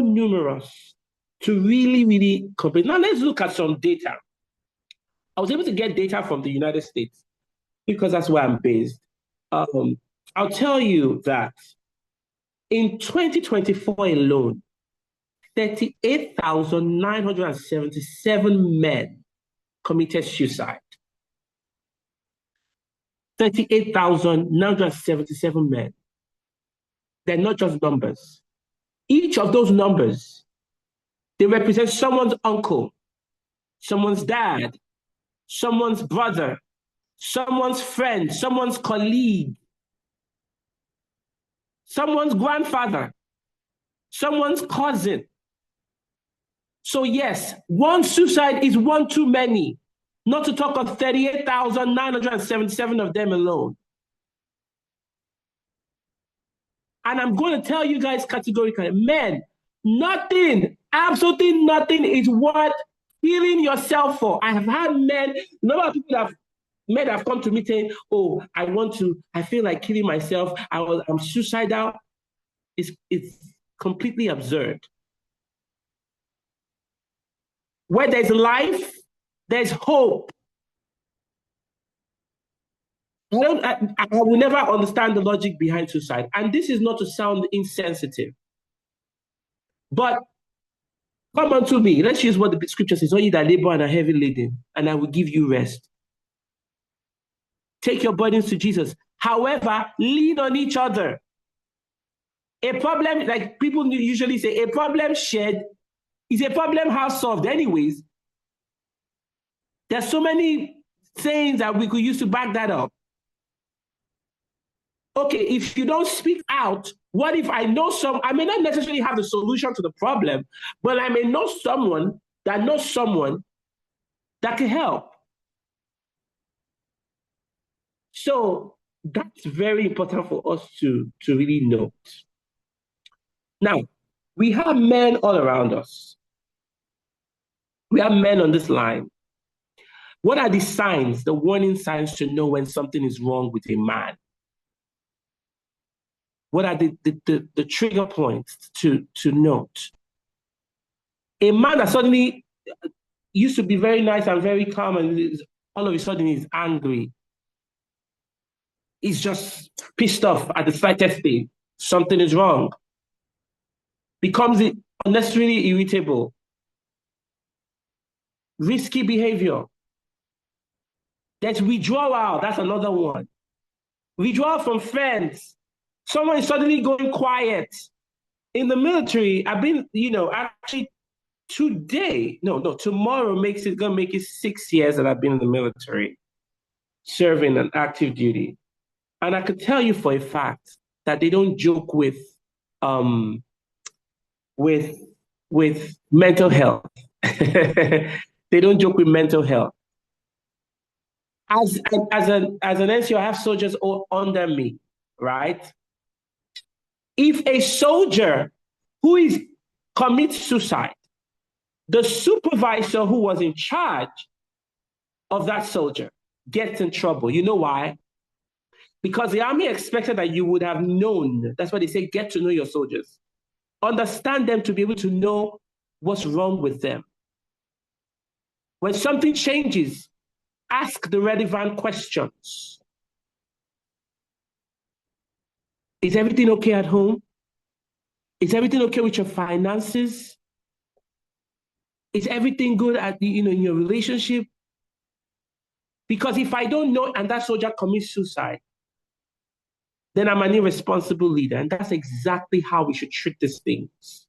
numerous to really, really compare. Now let's look at some data. I was able to get data from the United States because that's where I'm based. I'll tell you that in 2024 alone, 38,977 men committed suicide. 38,977 men. They're not just numbers. Each of those numbers, they represent someone's uncle, someone's dad, someone's brother, someone's friend, someone's colleague, someone's grandfather, someone's cousin. So yes, one suicide is one too many, not to talk of 38,977 of them alone. And I'm going to tell you guys categorically, men, nothing, absolutely nothing is worth killing yourself for. I have had men, a number of people men have come to me saying, oh, I feel like killing myself. I'm suicidal. It's completely absurd. Where there's life, there's hope. I will never understand the logic behind suicide. And this is not to sound insensitive. But Come unto me. Let's use what the scripture says. All you that labor and are heavy laden, and I will give you rest. Take your burdens to Jesus. However, lean on each other. A problem, like people usually say, a problem shared is a problem half solved. Anyways, there's so many sayings that we could use to back that up. Okay, if you don't speak out, what if I know I may not necessarily have the solution to the problem, but I may know someone that knows someone that can help. So that's very important for us to really note. Now, we have men all around us. We have men on this line. What are the signs, the warning signs to know when something is wrong with a man? What are the trigger points to note? A man that suddenly used to be very nice and very calm, and all of a sudden he's angry. He's just pissed off at the slightest thing. Something is wrong. Becomes unnecessarily irritable. Risky behavior. There's withdrawal. That's another one. Withdrawal from friends. Someone is suddenly going quiet. In the military, I've been, actually tomorrow gonna make it 6 years that I've been in the military, serving an active duty. And I could tell you for a fact that they don't joke with mental health. They don't joke with mental health. As an NCO, I have soldiers all under me, right? If a soldier who commits suicide, the supervisor who was in charge of that soldier gets in trouble. You know why? Because the army expected that you would have known. That's why they say get to know your soldiers. Understand them to be able to know what's wrong with them. When something changes, ask the relevant questions. Is everything okay at home? Is everything okay with your finances? Is everything good in your relationship? Because if I don't know and that soldier commits suicide, then I'm an irresponsible leader. And that's exactly how we should treat these things.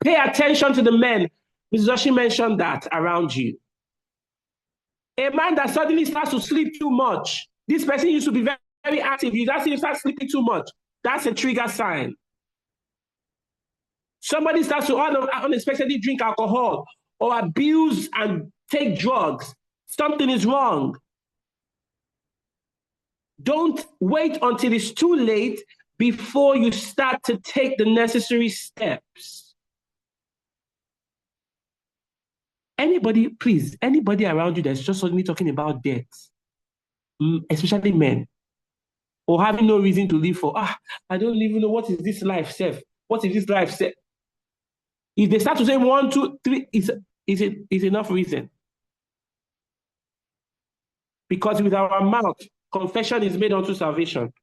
Pay attention to the men. Mrs. Oshi mentioned that around you. A man that suddenly starts to sleep too much. This person used to be very, very active. You just see him start sleeping too much. That's a trigger sign. Somebody starts to unexpectedly drink alcohol or abuse and take drugs. Something is wrong. Don't wait until it's too late before you start to take the necessary steps. Anybody around you that's just suddenly talking about death, especially men, or having no reason to live for, I don't even know what is this life, Seth. What is this life, Seth? If they start to say 1, 2, 3, is enough reason. Because with our mouth, confession is made unto salvation.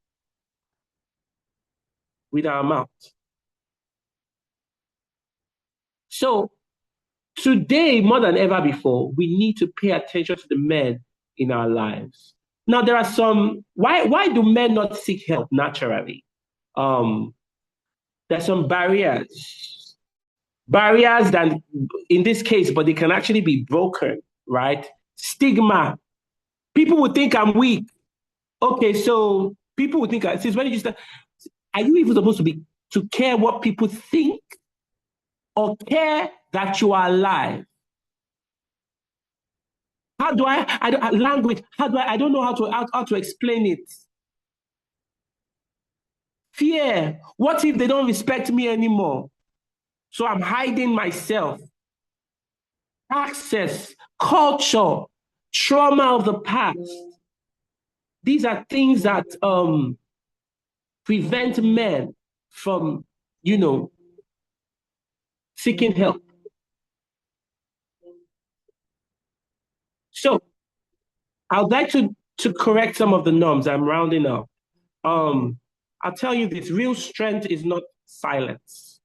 With our mouth. So today, more than ever before, we need to pay attention to the men in our lives. Now, there are some, why do men not seek help naturally? There's some barriers. Barriers that, in this case, but they can actually be broken, right? Stigma. People would think I'm weak. Okay, so people would think, since when did you start? Are you even supposed to care what people think or care that you are alive? How do language, I don't know how to explain it. Fear. What if they don't respect me anymore? So I'm hiding myself. Access, culture, trauma of the past. These are things that prevent men from, seeking help. So I'd like to correct some of the norms. I'm rounding up. I'll tell you this, real strength is not silence.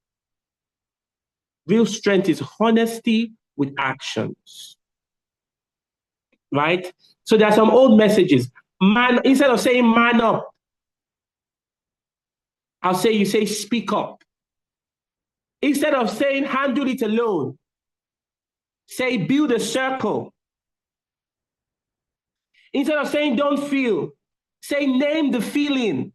Real strength is honesty with actions, right? So there are some old messages. Man, instead of saying man up, you say speak up. Instead of saying handle it alone, say build a circle. Instead of saying don't feel, say name the feeling.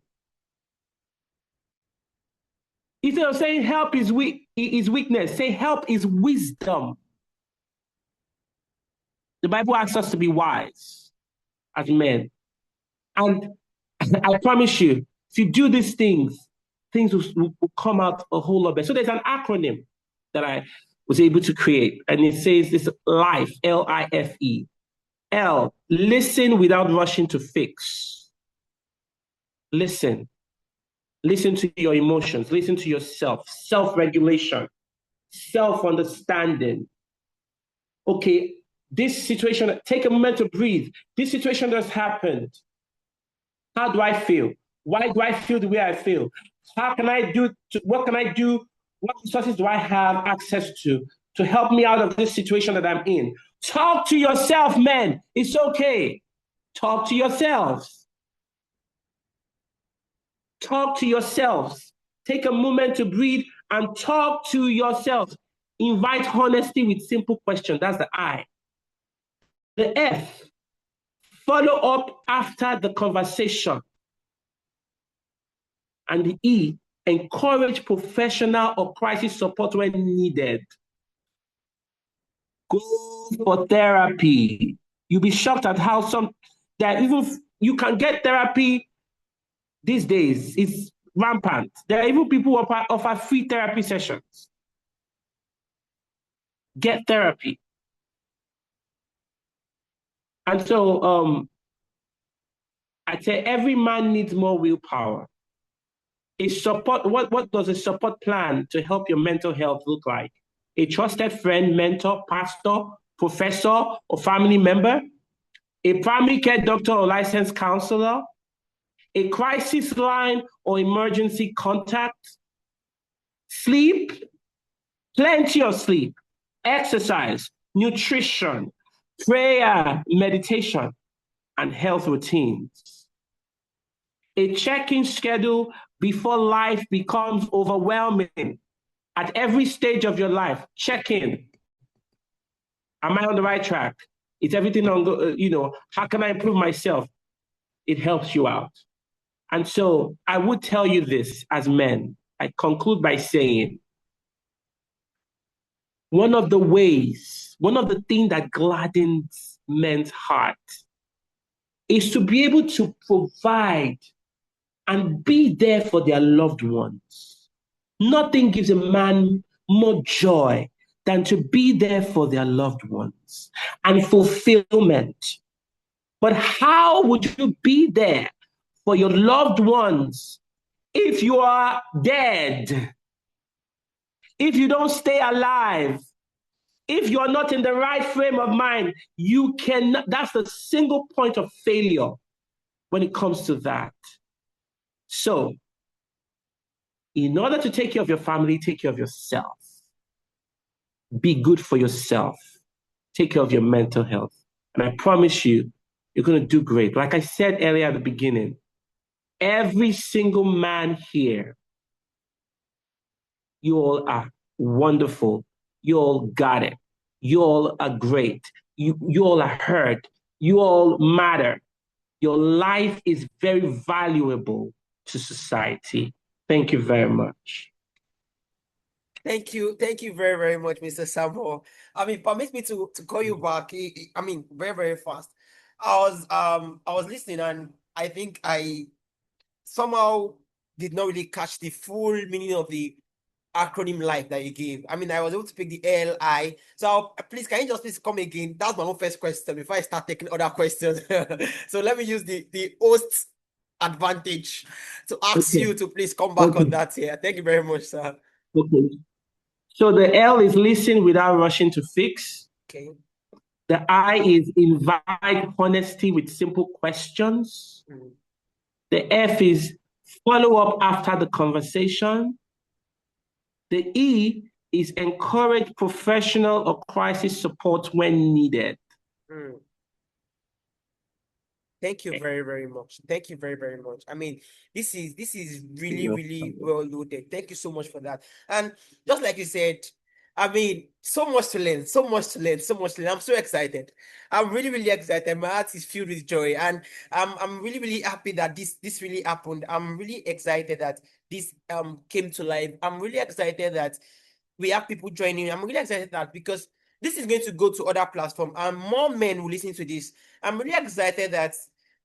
Instead of saying help is weakness, say help is wisdom. The Bible asks us to be wise as men. And I promise you, if you do these things, things will come out a whole lot better. So there's an acronym that I was able to create, and it says this: LIFE, L-I-F-E. L, listen without rushing to fix. Listen. Listen to your emotions. Listen to yourself. Self-regulation. Self-understanding. Okay, this situation, take a moment to breathe. This situation just happened. How do I feel? Why do I feel the way I feel? What can I do? What resources do I have access to help me out of this situation that I'm in? Talk to yourself, men. It's okay. Talk to yourselves. Talk to yourselves. Take a moment to breathe and talk to yourselves. Invite honesty with simple questions. That's the I. The F, follow up after the conversation. And the E, encourage professional or crisis support when needed. Go for therapy. You'll be shocked at how you can get therapy these days. It's rampant. There are even people who offer free therapy sessions. Get therapy. And so I'd say every man needs more willpower. What does a support plan to help your mental health look like? A trusted friend, mentor, pastor, professor, or family member? A primary care doctor or licensed counselor? A crisis line or emergency contact? Sleep, plenty of sleep, exercise, nutrition, prayer, meditation, and health routines. A check-in schedule before life becomes overwhelming. At every stage of your life, check in. Am I on the right track? Is everything on, how can I improve myself? It helps you out. And so I would tell you this as men. I conclude by saying, one of the things that gladdens men's heart is to be able to provide and be there for their loved ones. Nothing gives a man more joy than to be there for their loved ones and fulfillment. But how would you be there for your loved ones if you are dead? If you don't stay alive? If you are not in the right frame of mind, you cannot. That's the single point of failure when it comes to that. So, in order to take care of your family, take care of yourself. Be good for yourself. Take care of your mental health. And I promise you, you're going to do great. Like I said earlier at the beginning, every single man here, you all are wonderful. You all got it. You all are great. You all are heard. You all matter. Your life is very valuable to society. Thank you very much. Thank you very, very much, Mr. Samuel. I mean, permit me to call you back. I mean, very, very fast. I was listening, and I think I somehow did not really catch the full meaning of the acronym LIFE that you gave. I mean, I was able to pick the LI. So please, can you just please come again? That's my own first question before I start taking other questions. So let me use the host advantage to ask you to please come back on that here. Thank you very much, sir. Okay. So the L is listen without rushing to fix. Okay. The I is invite honesty with simple questions. The F is follow up after the conversation. The E, is encourage professional or crisis support when needed. Mm. Thank you very, very much. Thank you very, very much. I mean, this is really, really well loaded. Thank you so much for that. And just like you said, I mean, so much to learn, so much to learn, so much to learn. I'm so excited. I'm really, really excited. My heart is filled with joy, and I'm really, really happy that this really happened. I'm really excited that this came to life. I'm really excited that we have people joining. I'm really excited that because this is going to go to other platforms and more men will listen to this. I'm really excited that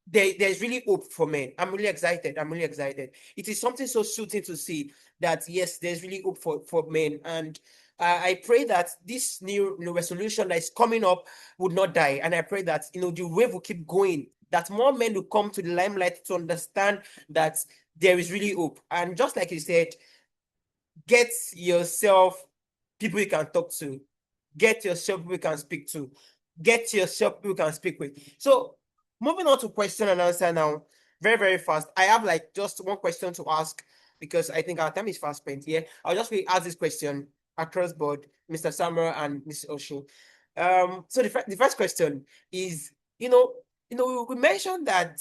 there's really hope for men. I'm really excited. I'm really excited. It is something so soothing to see that yes, there's really hope for men. And I pray that this new resolution that is coming up would not die. And I pray that the wave will keep going. That more men will come to the limelight to understand that there is really hope. And just like you said, get yourself people you can talk to, get yourself people you can speak to, get yourself people you can speak with. So moving on to question and answer now, very, very fast. I have like just one question to ask because I think our time is fast spent here. I'll just really ask this question across board, Mr. Samuel and Mrs. Oshin. So the first question is, we mentioned that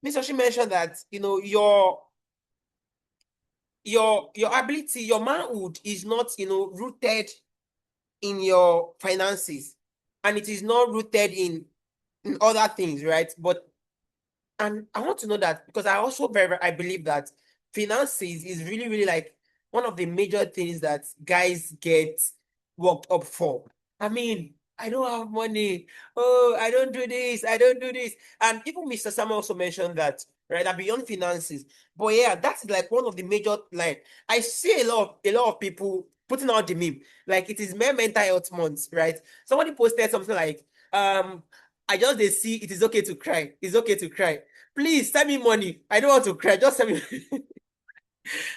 Mr. Oshin mentioned that your ability, your manhood is not rooted in your finances, and it is not rooted in other things, right? And I want to know that because I also I believe that finances is really, really like one of the major things that guys get worked up for. I mean, I don't have money. Oh, I don't do this. I don't do this. And even Mr. Samuel also mentioned that, right? That beyond finances. But yeah, that's like one of the major like I see a lot of people putting out the meme. Like it is mental health month, right? Somebody posted something like, I just they see it is okay to cry. It's okay to cry. Please send me money. I don't want to cry. Just send me.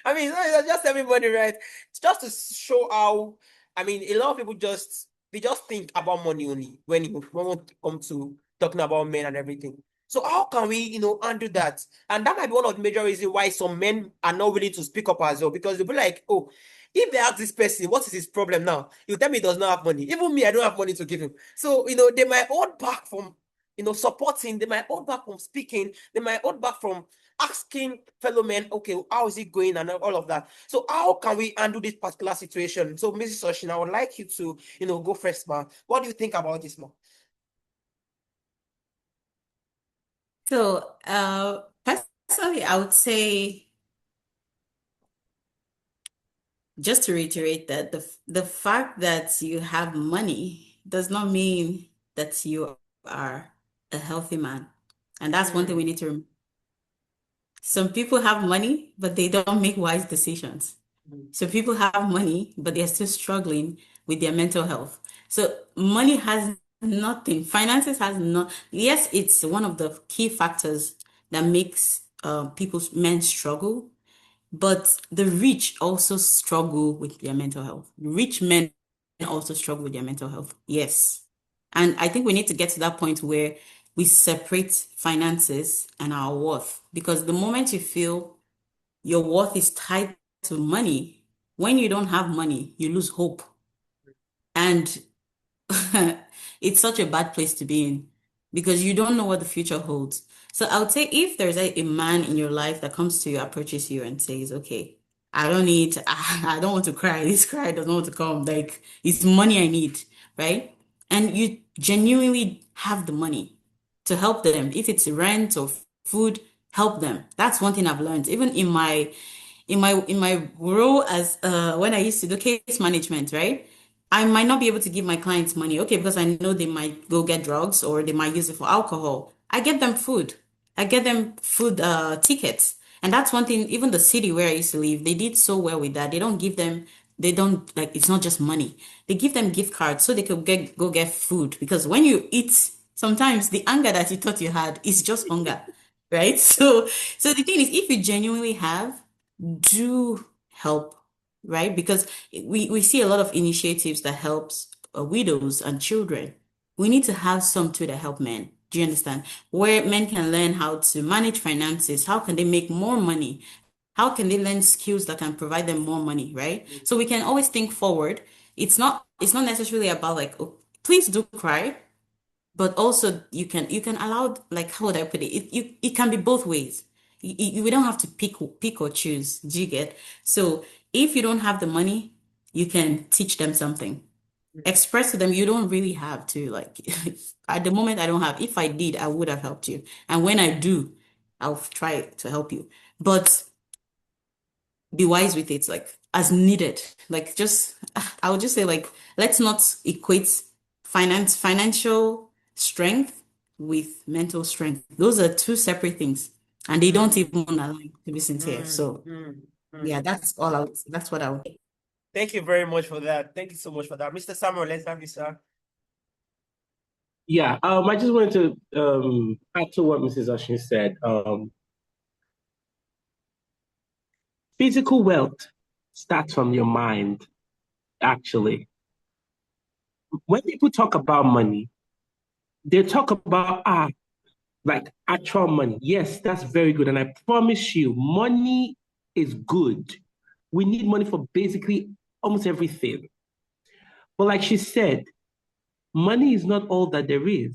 I mean, just send me money, right? It's just to show how. I mean, a lot of people they just think about money only when you want to come to talking about men and everything. So how can we, undo that? And that might be one of the major reasons why some men are not willing to speak up as well, because they'll be like, oh, if they ask this person, what is his problem now? You tell me he does not have money. Even me, I don't have money to give him. So, they might hold back from, supporting. They might hold back from speaking. They might hold back from asking fellow men, okay, how is it going and all of that. So how can we handle this particular situation? So, Mrs. Oshin, I would like you to, go first, ma. What do you think about this, ma? So, personally, I would say, just to reiterate that the fact that you have money does not mean that you are a healthy man. And that's one thing we need to remember. Some people have money, but they don't make wise decisions. So people have money, but they're still struggling with their mental health. So money has nothing. Finances has not. Yes, it's one of the key factors that makes men struggle, but the rich also struggle with their mental health. Rich men also struggle with their mental health. Yes. And I think we need to get to that point where we separate finances and our worth. Because the moment you feel your worth is tied to money, when you don't have money, you lose hope. And it's such a bad place to be in because you don't know what the future holds. So I would say if there's a man in your life that comes to you, approaches you and says, okay, I don't want to cry. This cry doesn't want to come. Like it's money I need, right? And you genuinely have the money to help them. If it's rent or food, help them. That's one thing I've learned. Even in my role as when I used to do case management, right? I might not be able to give my clients money, okay, because I know they might go get drugs or they might use it for alcohol. I get them food. I get them food tickets. And that's one thing, even the city where I used to live, they did so well with that. They don't like it's not just money. They give them gift cards so they could go get food. Because when you eat, sometimes the anger that you thought you had is just hunger, right? So the thing is, if you genuinely have, do help, right? Because we see a lot of initiatives that helps widows and children. We need to have some too that help men. Do you understand? Where men can learn how to manage finances, how can they make more money How can they learn skills that can provide them more money, right? So we can always think forward. It's not necessarily about like, oh, please do cry, but also you can allow, like, how would I put it? It can be both ways. We don't have to pick or choose. Do you get? So if you don't have the money, you can teach them something. Express to them you don't really have to, like, at the moment I don't have. If I did, I would have helped you. And when I do, I'll try to help you. But be wise with it, like as needed. Like just I would just say, like, let's not equate financial strength with mental strength. Those are two separate things, and they don't even align, to be sincere. So yeah, that's what I would. Thank you very much for that. Thank you so much for that. Mr. Samuel, let's have you, sir. Yeah, I just wanted to add to what Mrs. Oshin said. Physical wealth starts from your mind, actually. When people talk about money, they talk about like actual money. Yes, that's very good. And I promise you, money is good. We need money for basically almost everything. But like she said, money is not all that there is.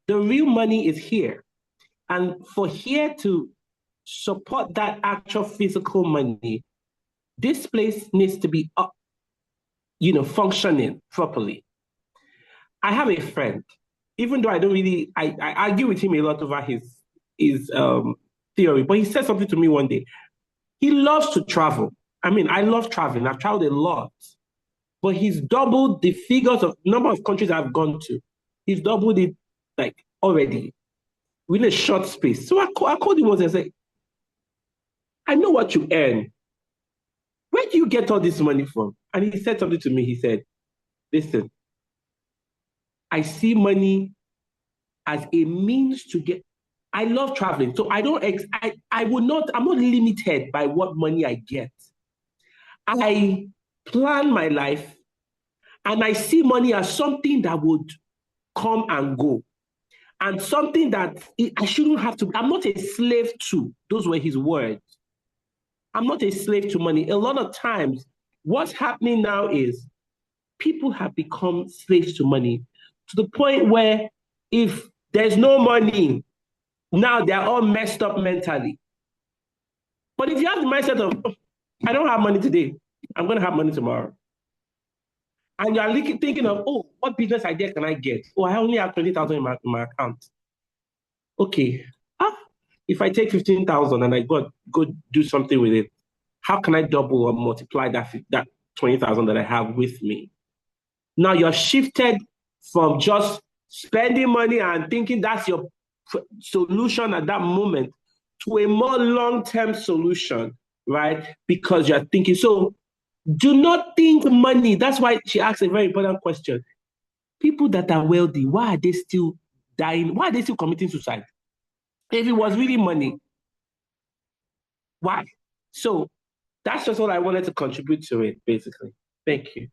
The real money is here. And for here to support that actual physical money, this place needs to be up, functioning properly. I have a friend, even though I don't really, I argue with him a lot over his theory, but he said something to me one day. He loves to travel. I mean, I love traveling. I've traveled a lot, but he's doubled the figures of number of countries I've gone to. He's doubled it like already within a short space. So I called him once and said, I know what you earn. Where do you get all this money from? And he said something to me. He said, listen, I see money as a means to get. I love traveling, so I don't. I will not. I'm not limited by what money I get. I plan my life, and I see money as something that would come and go, and something that I shouldn't have to. I'm not a slave to. Those were his words. I'm not a slave to money. A lot of times, what's happening now is people have become slaves to money to the point where if there's no money, now they're all messed up mentally. But if you have the mindset of, oh, I don't have money today, I'm going to have money tomorrow. And you're thinking of, oh, what business idea can I get? Oh, I only have 20,000 in my account. Okay. If I take 15,000 and I go do something with it, how can I double or multiply that 20,000 that I have with me? Now you're shifted from just spending money and thinking that's your solution at that moment to a more long-term solution, right? Because you're thinking. So do not think money. That's why she asked a very important question. People that are wealthy, why are they still dying? Why are they still committing suicide? If it was really money, why? So that's just what I wanted to contribute to it, basically. Thank you.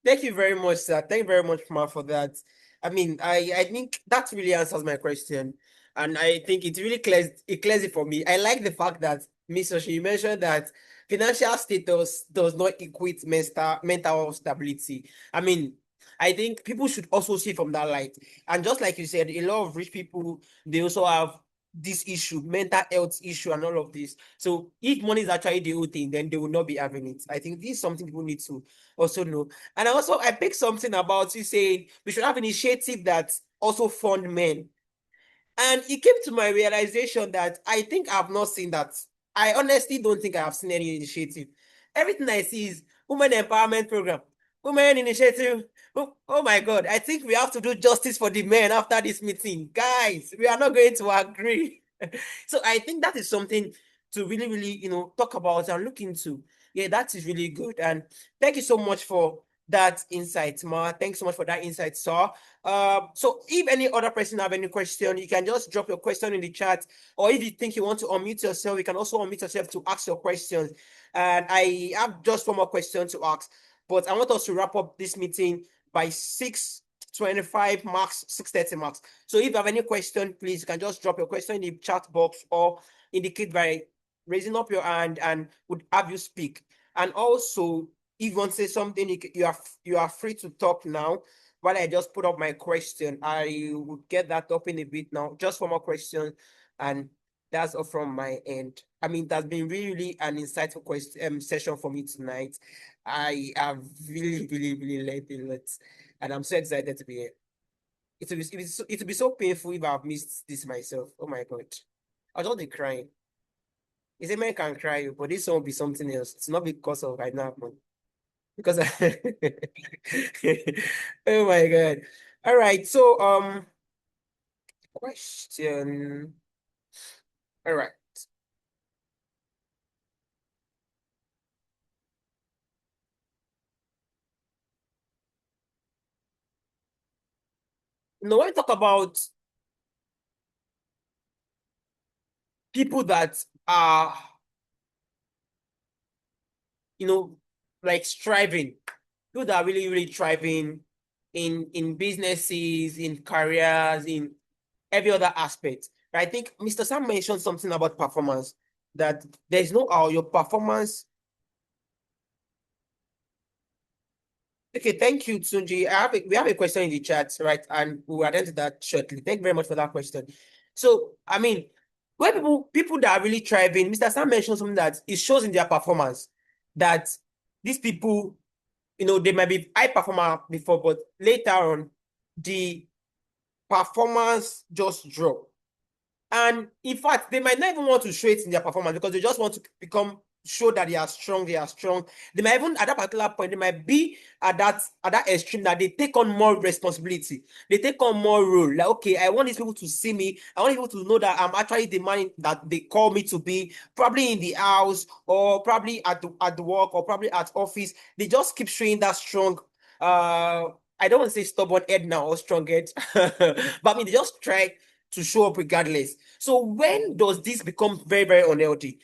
Thank you very much, sir. Thank you very much, Ma, for that. I mean, I think that really answers my question. And I think it really clears it for me. I like the fact that Miss Oshi, you mentioned that financial status does not equate mental stability. I mean, I think people should also see from that light. And just like you said, a lot of rich people, they also have this issue, mental health issue, and all of this. So if money is actually the whole thing, then they will not be having it. I think this is something people need to also know. And also, I picked something about you saying we should have initiative that also fund men. And it came to my realization that I think I've not seen that. I honestly don't think I have seen any initiative. Everything I see is women empowerment program, women initiative. Oh my God, I think we have to do justice for the men after this meeting. Guys, we are not going to agree. So I think that is something to really, really, talk about and look into. Yeah, that is really good. And thank you so much for that insight, Ma. Thanks so much for that insight, sir. So if any other person have any question, you can just drop your question in the chat, or if you think you want to unmute yourself, you can also unmute yourself to ask your questions. And I have just one more question to ask, but I want us to wrap up this meeting by 6 625 marks, 630 marks. So if you have any question, please, you can just drop your question in the chat box or indicate by raising up your hand and would have you speak. And also, if you want to say something, you are free to talk now. While I just put up my question, I will get that up in a bit now, just for more questions. And that's all from my end. I mean, that's been really an insightful session for me tonight. I have really learned a lot, and I'm so excited to be here. It will be so painful if I've missed this myself. Oh my God, I'll just be crying. Is a man can cry, but this won't be something else. It's not because of I know money. Because oh my God. All right, so question. All right. Now, when we talk about people that are, like striving, people that are really thriving in businesses, in careers, in every other aspect. I think Mr. Sam mentioned something about performance, that there's no how your performance. Okay, thank you, Tunji. We have a question in the chat, right? And we'll attend to that shortly. Thank you very much for that question. So, I mean, when people that are really thriving, Mr. Sam mentioned something that it shows in their performance that these people, they might be high performer before, but later on, the performance just drop. And in fact, they might not even want to show it in their performance because they just want to show that they are strong. They might even at that particular point, they might be at that extreme that they take on more responsibility. They take on more role. Like, okay, I want these people to see me. I want people to know that I'm actually the man that they call me to be, probably in the house or probably at the work or probably at office. They just keep showing that strong, I don't want to say stubborn head now or strong head, but I mean, they just try to show up regardless. So when does this become very unhealthy?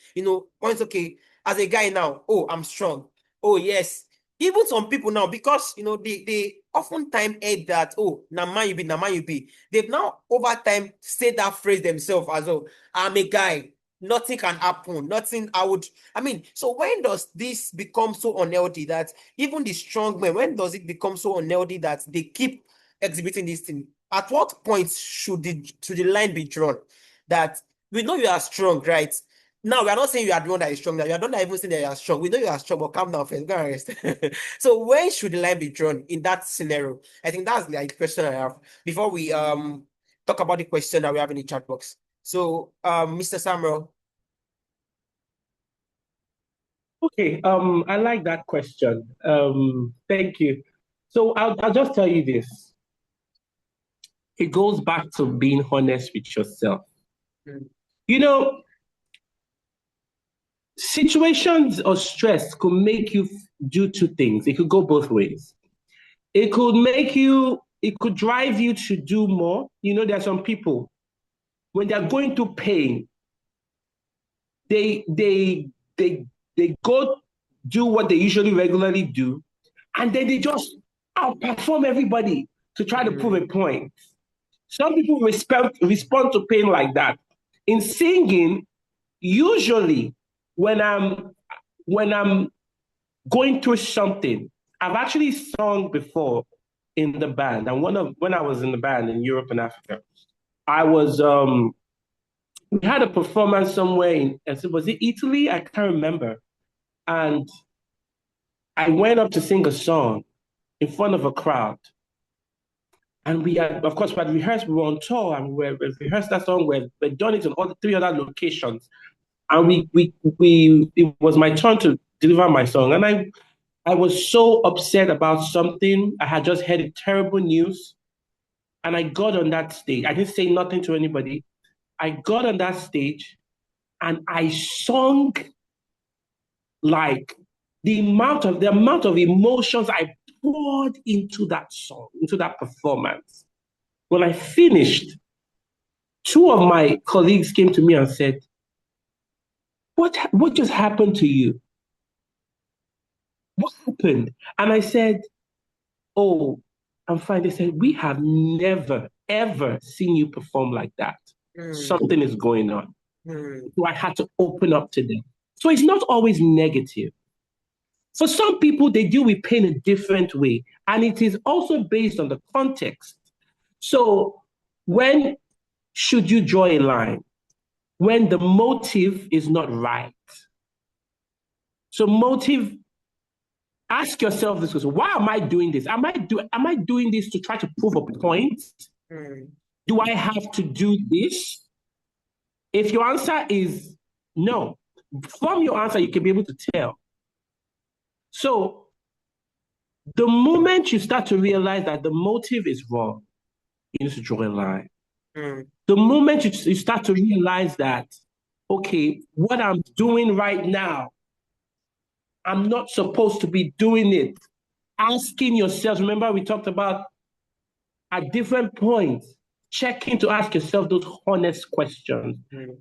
Once, okay, as a guy now, oh, I'm strong. Oh, yes. Even some people now, because, they oftentimes add that, oh, na man you be. They've now over time said that phrase themselves as well. I'm a guy. Nothing can happen. So when does this become so unhealthy that even the strong men, when does it become so unhealthy that they keep exhibiting this thing? At what point should the line be drawn? That we know you are strong, right? Now, we are not saying you are the one that is strong. That you are not even saying that you are strong. We know you are strong, but calm down first. Go and rest. So when should the line be drawn in that scenario? I think that's the question I have before we talk about the question that we have in the chat box. So, Mr. Samuel. Okay, I like that question. Thank you. So I'll just tell you this. It goes back to being honest with yourself. Mm. Situations of stress could make you do two things. It could go both ways. It could drive you to do more. There are some people, when they're going through pain, they go do what they usually regularly do, and then they just outperform everybody to try to prove a point. Some people respond to pain like that. In singing, usually when I'm going through something, I've actually sung before in the band, and when I was in the band in Europe and Africa, we had a performance somewhere was it Italy? I can't remember. And I went up to sing a song in front of a crowd. And we had, of course, we had rehearsed, we were on tour, and we rehearsed that song, we've done it on all the 3 other locations. And it was my turn to deliver my song. And I was so upset about something. I had just heard terrible news. And I got on that stage. I didn't say nothing to anybody. I got on that stage and I sung like the amount of emotions I poured into that song, into that performance. When I finished, 2 of my colleagues came to me and said, what just happened to you? What happened? And I said, oh, and fine. They said, we have never, ever seen you perform like that. Something is going on. So I had to open up to them. So it's not always negative. For some people, they deal with pain a different way. And it is also based on the context. So when should you draw a line? When the motive is not right. So motive, ask yourself this question: why am I doing this? Am I doing this to try to prove a point? Do I have to do this? If your answer is no, from your answer, you can be able to tell. So the moment you start to realize that the motive is wrong, you need to draw a line. The moment you start to realize that, okay, what I'm doing right now, I'm not supposed to be doing it. Asking yourself, remember we talked about at different points, checking to ask yourself those honest questions.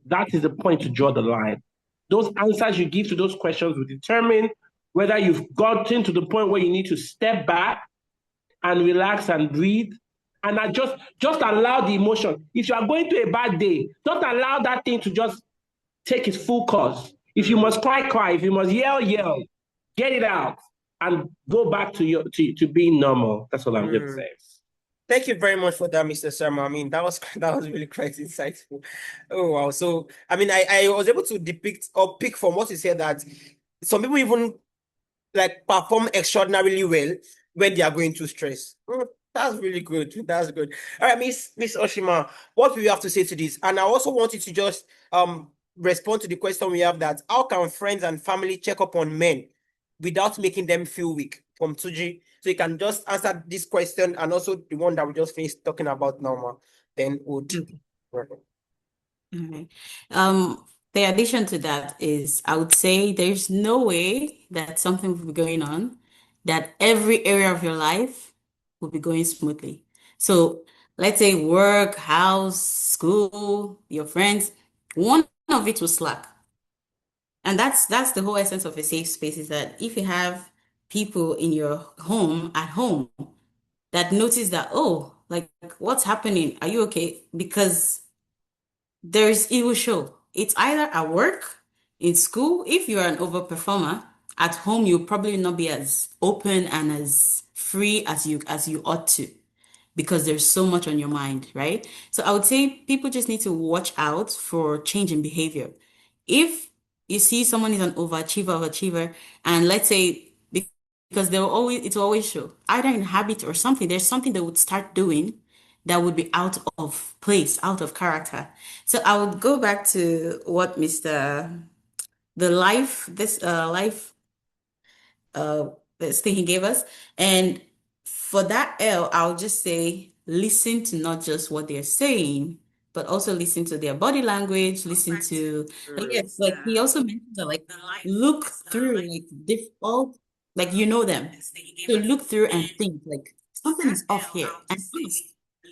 That is the point to draw the line. Those answers you give to those questions will determine whether you've gotten to the point where you need to step back and relax and breathe and just allow the emotion. If you are going through a bad day, don't allow that thing to just take its full course. If you must cry, cry. If you must yell, yell. Get it out and go back to being normal. That's all I'm going to say. Thank you very much for that, Mr. Sharma. I mean, that was really quite insightful. Oh wow! So I mean, I was able to depict or pick from what you said that some people even like perform extraordinarily well when they are going through stress. That's really good. That's good. All right, Miss Oshima, what do you have to say to this? And I also want you to just respond to the question we have, that how can friends and family check up on men without making them feel weak, from Tuji? So you can just answer this question and also the one that we just finished talking about now. Then we'll do. Okay. The addition to that is, I would say there's no way that something will be going on that every area of your life will be going smoothly. So let's say work, house, school, your friends, one of it will slack. And that's the whole essence of a safe space, is that if you have people in your home, at home, that notice that, oh, like, what's happening? Are you okay? Because it will show. It's either at work, in school. If you're an overperformer, at home, you'll probably not be as open and as free as you ought to, because there's so much on your mind, right? So I would say people just need to watch out for change in behavior. If you see someone is an overachiever or achiever, and let's say, because it will always show either in habit or something, there's something they would start doing that would be out of place, out of character. So I would go back to what this thing he gave us. And for that L, I'll just say, listen to not just what they're saying, but also listen to their body language, listen to, yes, like he also mentioned that, like, look through, like, all, like, you know them. So look through and think, like, something is off here, and ask.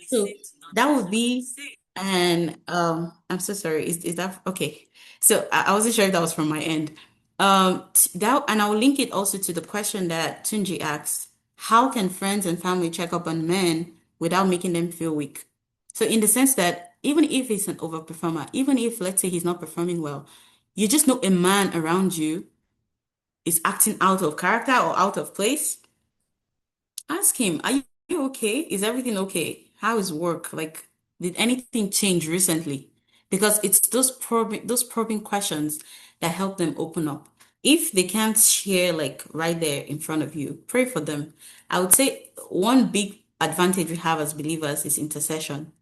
So that would be, and I'm so sorry. Is that okay? So I wasn't sure if that was from my end. That, and I'll link it also to the question that Tunji asked: how can friends and family check up on men without making them feel weak? So in the sense that even if he's an overperformer, even if, let's say, he's not performing well, you just know a man around you is acting out of character or out of place. Ask him, are you okay? Is everything okay? How is work? Like, did anything change recently? Because it's those probing questions that help them open up. If they can't share, like, right there in front of you, pray for them. I would say one big advantage we have as believers is intercession.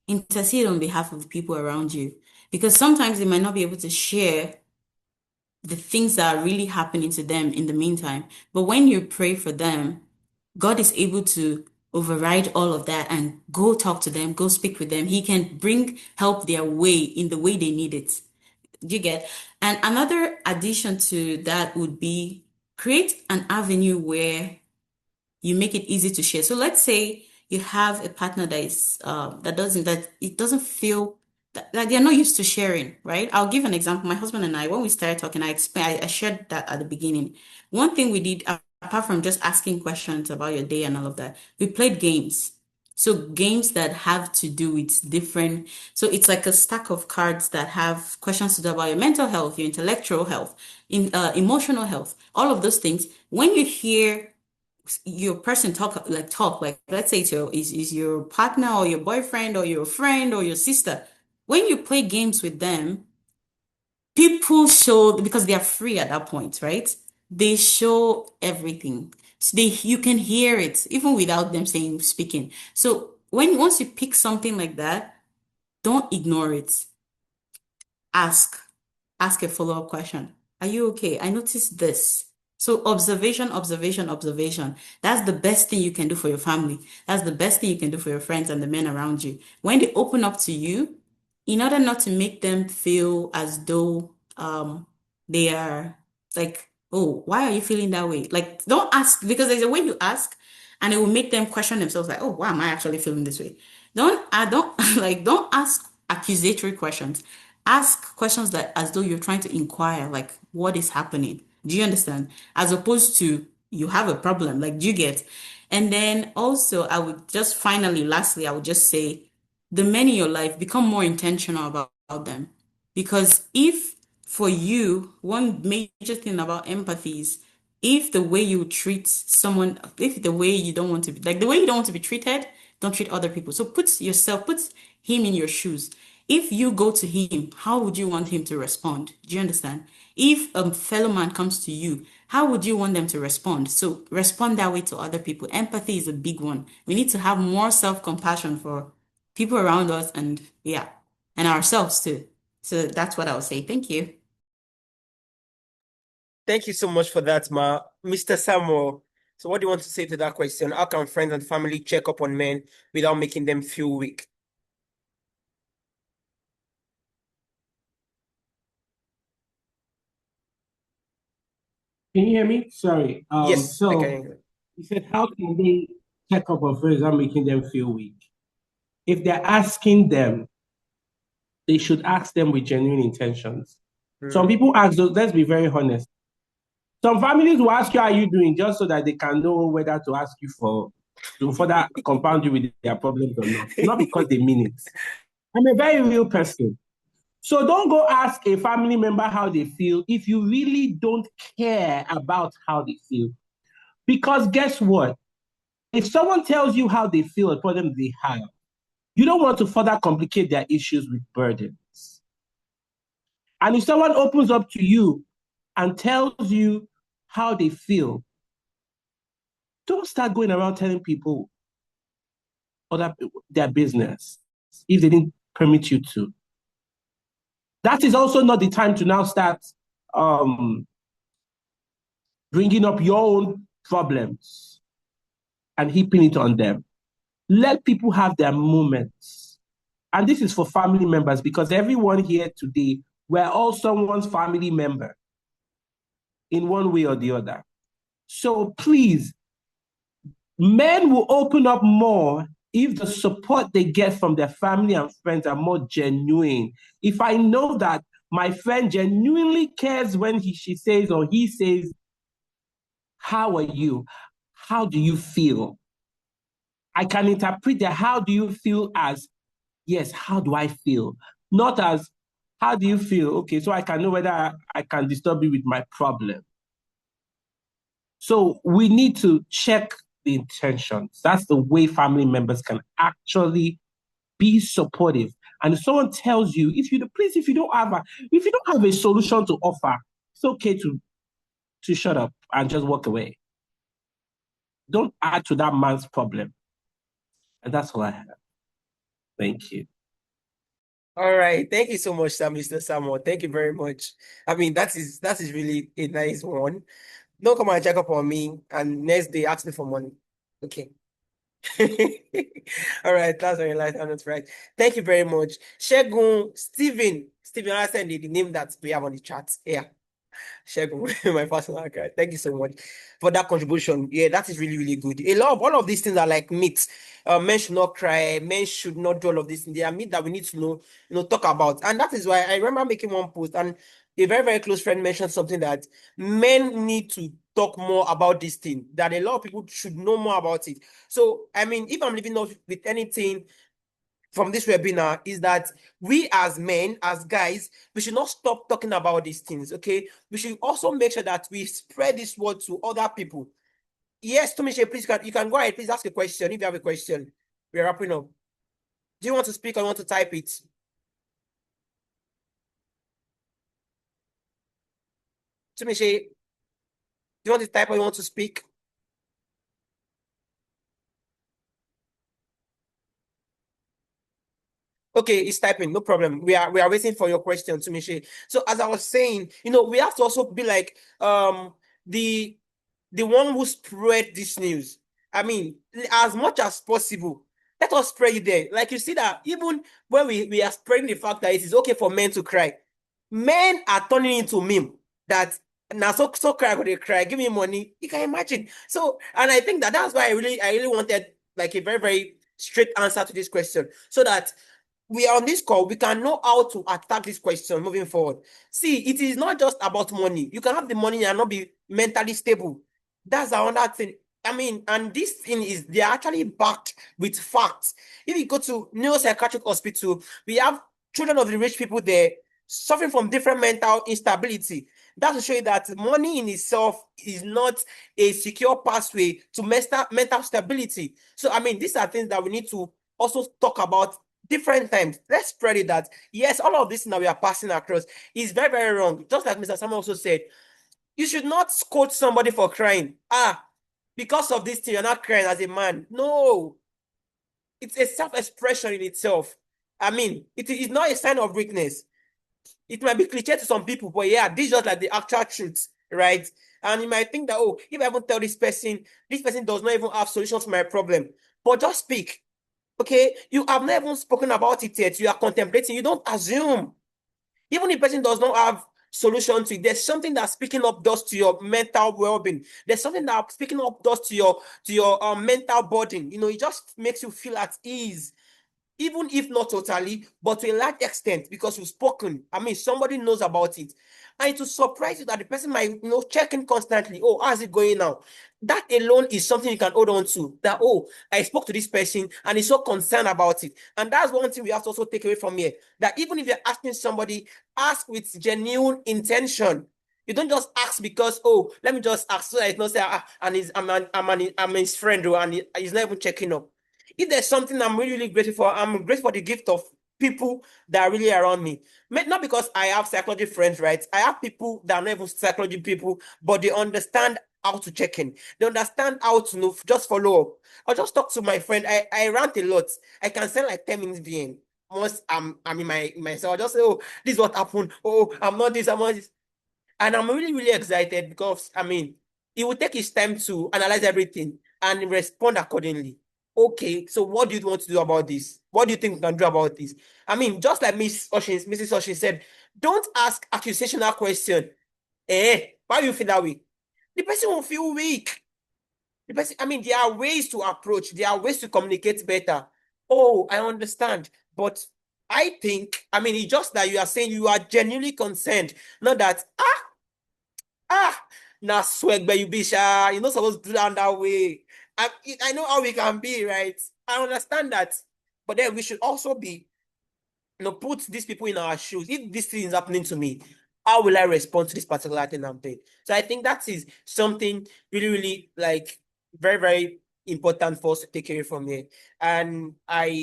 Intercede on behalf of the people around you, because sometimes they might not be able to share the things that are really happening to them in the meantime. But when you pray for them, God is able to override all of that and go talk to them, go speak with them. He can bring help their way in the way they need it. You get? And another addition to that would be, create an avenue where you make it easy to share. So let's say you have a partner that is that it doesn't feel that they're not used to sharing, right? I'll give an example. My husband and I, when we started talking, I shared that at the beginning. One thing we did apart from just asking questions about your day and all of that, we played games. So games that have to do with different, so it's like a stack of cards that have questions to do about your mental health, your intellectual health, emotional health, all of those things. When you hear your person talk, like let's say it's is your partner or your boyfriend or your friend or your sister, when you play games with them, people show because they are free at that point, right? They show everything. So you can hear it even without them speaking. So once you pick something like that, don't ignore it. Ask. Ask a follow-up question. Are you okay? I noticed this. So observation, observation, observation. That's the best thing you can do for your family. That's the best thing you can do for your friends and the men around you. When they open up to you, in order not to make them feel as though they are like, oh, why are you feeling that way? Like, don't ask, because there's a way you ask and it will make them question themselves, like, oh, why am I actually feeling this way? Don't like, don't ask accusatory questions. Ask questions that as though you're trying to inquire, like, what is happening? Do you understand? As opposed to you have a problem, like, do you get? And then also, I would just finally, lastly, I would just say the men in your life, become more intentional about them. Because if for you, one major thing about empathy is if the way you treat someone, if the way you don't want to be, like the way you don't want to be treated, don't treat other people. So put him in your shoes. If you go to him, how would you want him to respond? Do you understand? If a fellow man comes to you, how would you want them to respond? So respond that way to other people. Empathy is a big one. We need to have more self-compassion for people around us and yeah, and ourselves too. So that's what I would say. Thank you. Thank you so much for that, Ma. Mr. Samuel, so what do you want to say to that question? How can friends and family check up on men without making them feel weak? Can you hear me? Sorry. Yes, I So can. you said, how can they check up on friends without making them feel weak? If they're asking them, they should ask them with genuine intentions. Some people ask those, let's be very honest. Some families will ask you how you doing just so that they can know whether to ask you to further compound you with their problems or not because they mean it. I'm a very real person. So don't go ask a family member how they feel if you really don't care about how they feel. Because guess what? If someone tells you how they feel, a problem they have, you don't want to further complicate their issues with burdens. And if someone opens up to you and tells you how they feel, don't start going around telling people their business if they didn't permit you to. That is also not the time to now start bringing up your own problems and heaping it on them. Let people have their moments. And this is for family members because everyone here today, we're all someone's family member in one way or the other. So please, men will open up more if the support they get from their family and friends are more genuine. If I know that my friend genuinely cares when she says or he says, how are you? How do you feel? I can interpret the how do you feel as, yes, how do I feel? Not as, how do you feel? Okay, so I can know whether I can disturb you with my problem. So we need to check the intentions. That's the way family members can actually be supportive. And if someone tells you, if you don't have a solution to offer, it's okay to shut up and just walk away. Don't add to that man's problem. And that's all I have. Thank you. All right. Thank you so much, Mr. Samuel. Thank you very much. I mean, that is really a nice one. Don't come and check up on me and next day ask me for money. Okay. All right, that's very nice. I'm not right. Thank you very much. Shegun, Steven, I send the name that we have on the chat. Yeah. Shegun, my personal account. Thank you so much for that contribution. Yeah, that is really, really good. All of these things are like myths. Men should not cry, men should not do all of this. They are myths that we need to talk about. And that is why I remember making one post and a very, very close friend mentioned something that men need to talk more about this thing, that a lot of people should know more about it. So, I mean, if I'm leaving off with anything from this webinar, is that we as men, as guys, we should not stop talking about these things, okay? We should also make sure that we spread this word to other people. Yes, Tomishe, please, you can go ahead. Please ask a question if you have a question. We're wrapping up. Do you want to speak or you want to type it? Tomishe, do you want to type or you want to speak? Okay, it's typing, no problem. We are waiting for your question, Tumishi. So as I was saying, we have to also be like the one who spread this news. I mean, as much as possible, let us spread it there. Like you see that even when we are spreading the fact that it is okay for men to cry, men are turning into meme that now so cry when they cry, give me money. You can imagine. So, and I think that's why I really wanted like a very, very straight answer to this question, so that we are on this call, we can know how to attack this question moving forward. See, it is not just about money. You can have the money and not be mentally stable. That's another thing. I mean, and this thing is, they're actually backed with facts. If you go to neuropsychiatric hospital, we have children of the rich people there suffering from different mental instability. That's to show you that money in itself is not a secure pathway to mental stability. So, I mean, these are things that we need to also talk about different times. Let's spread it that, yes, all of this that we are passing across is very, very wrong. Just like Mr. Samuel also said, you should not scold somebody for crying. Because of this thing, you're not crying as a man. No. It's a self-expression in itself. I mean, it is not a sign of weakness. It might be cliche to some people, but yeah, this is just like the actual truth, right? And you might think that, oh, if I even tell this person does not even have solutions to my problem. But just speak. Okay, you have not even spoken about it yet. You are contemplating. You don't assume. Even if the person does not have solution to it, there's something that speaking up does to your mental well-being. There's something that speaking up does to your mental burden. It just makes you feel at ease. Even if not totally, but to a large extent, because you've spoken. I mean, somebody knows about it. And it will surprise you that the person might, check in constantly. Oh, how's it going now? That alone is something you can hold on to. That, oh, I spoke to this person and he's so concerned about it. And that's one thing we have to also take away from here. That even if you're asking somebody, ask with genuine intention. You don't just ask because, oh, let me just ask, so that it's not say, I'm his friend, and he's not even checking up. If there's something I'm really, really grateful for, I'm grateful for the gift of people that are really around me. Not because I have psychology friends, right? I have people that are not even psychology people, but they understand how to check in. They understand how to just follow up. I'll just talk to my friend. I rant a lot. I can send like 10 minutes VM. Once I'm in my cell, I'll just say, oh, this is what happened. Oh, I'm not this. And I'm really, really excited because, I mean, it will take his time to analyze everything and respond accordingly. Okay, so what do you want to do about this? What do you think we can do about this? I mean, just like Mrs. Oshin said, don't ask accusational question. Why do you feel that way? The person will feel weak. The person, I mean, there are ways to approach, there are ways to communicate better. Oh, I understand. But I think, I mean, it's just that you are saying you are genuinely concerned, not that, now swag, but you be shy. You're not supposed to do that way. I know how we can be, right? I understand that. But then we should also be, put these people in our shoes. If this thing is happening to me, how will I respond to this particular thing I'm doing? So I think that is something really, really like very, very important for us to take away from here. And I'm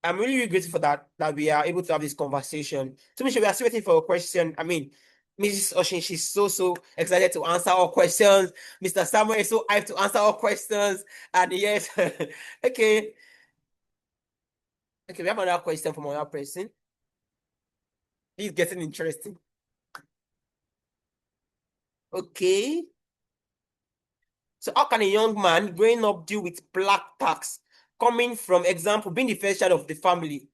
really, really grateful for that we are able to have this conversation. So we are still waiting for a question. I mean, Mrs. Oshin, she's so excited to answer all questions. Mr. Samuel is so hyped to answer all questions. And yes, okay. Okay, we have another question from another person. This is getting interesting. Okay. So how can a young man growing up deal with black tax coming from, example, being the first child of the family?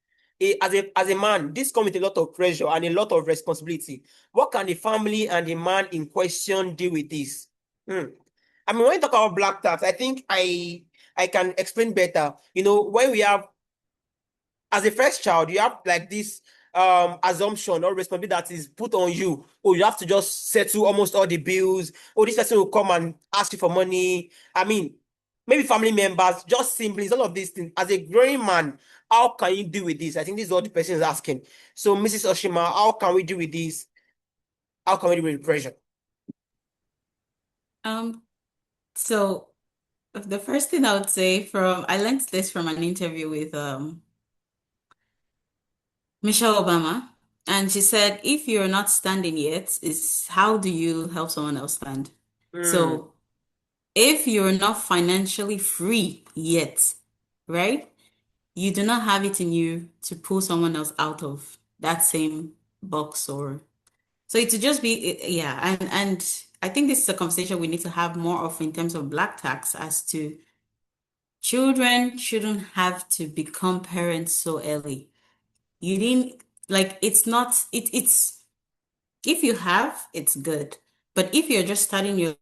As a man, this comes with a lot of pressure and a lot of responsibility. What can the family and the man in question deal with this? I mean, when you talk about black tax, I think I can explain better. When we have, as a first child, you have like this assumption or responsibility that is put on you. Oh, you have to just settle almost all the bills. Oh, this person will come and ask you for money. I mean, maybe family members, just simply all of these things. As a growing man, how can you deal with this? I think this is what the person is asking. So, Mrs. Oshima, how can we deal with this? How can we deal with pressure? So the first thing I would say I learned this from an interview with Michelle Obama, and she said, if you're not standing yet, is how do you help someone else stand? So if you're not financially free yet, right? You do not have it in you to pull someone else out of that same box or so it would just be yeah, and I think this is a conversation we need to have more of in terms of black tax as to children shouldn't have to become parents so early. You didn't like it's not it's if you have, it's good. But if you're just starting your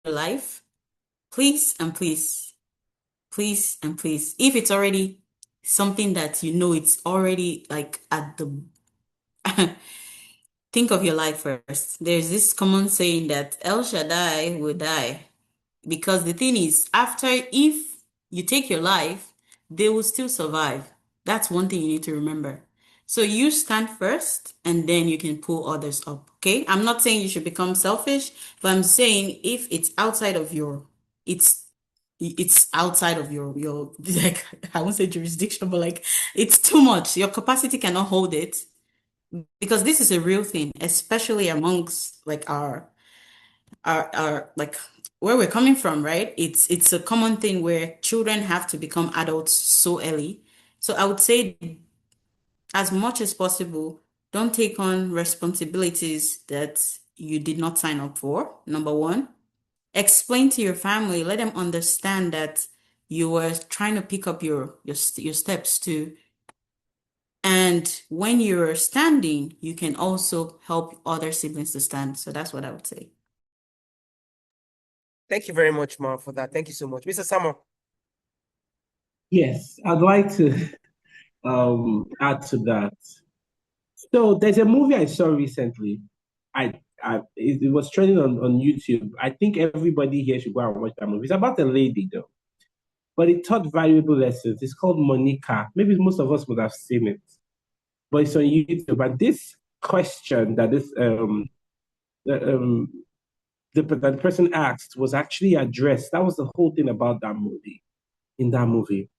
life, please and please, please and please, if it's already something that you know it's already like at the think of your life first. There's this common saying that El Shaddai will die. Because the thing is, if you take your life, they will still survive. That's one thing you need to remember. So you stand first and then you can pull others up. Okay. I'm not saying you should become selfish, but I'm saying if it's outside of it's outside of your like I won't say jurisdiction, but like it's too much. Your capacity cannot hold it because this is a real thing, especially amongst like our like where we're coming from, right? It's a common thing where children have to become adults so early. So I would say as much as possible, don't take on responsibilities that you did not sign up for. Number one, explain to your family, let them understand that you were trying to pick up your steps too. And when you're standing, you can also help other siblings to stand. So that's what I would say. Thank you very much, Ma, for that. Thank you so much. Mr. Samuel. Yes, I'd like to add to that. So there's a movie I saw recently. It was trending on YouTube. I think everybody here should go and watch that movie. It's about a lady though, but it taught valuable lessons. It's called Monica. Maybe most of us would have seen it, but it's on YouTube. And this question that the person asked was actually addressed. That was the whole thing about that movie. In that movie,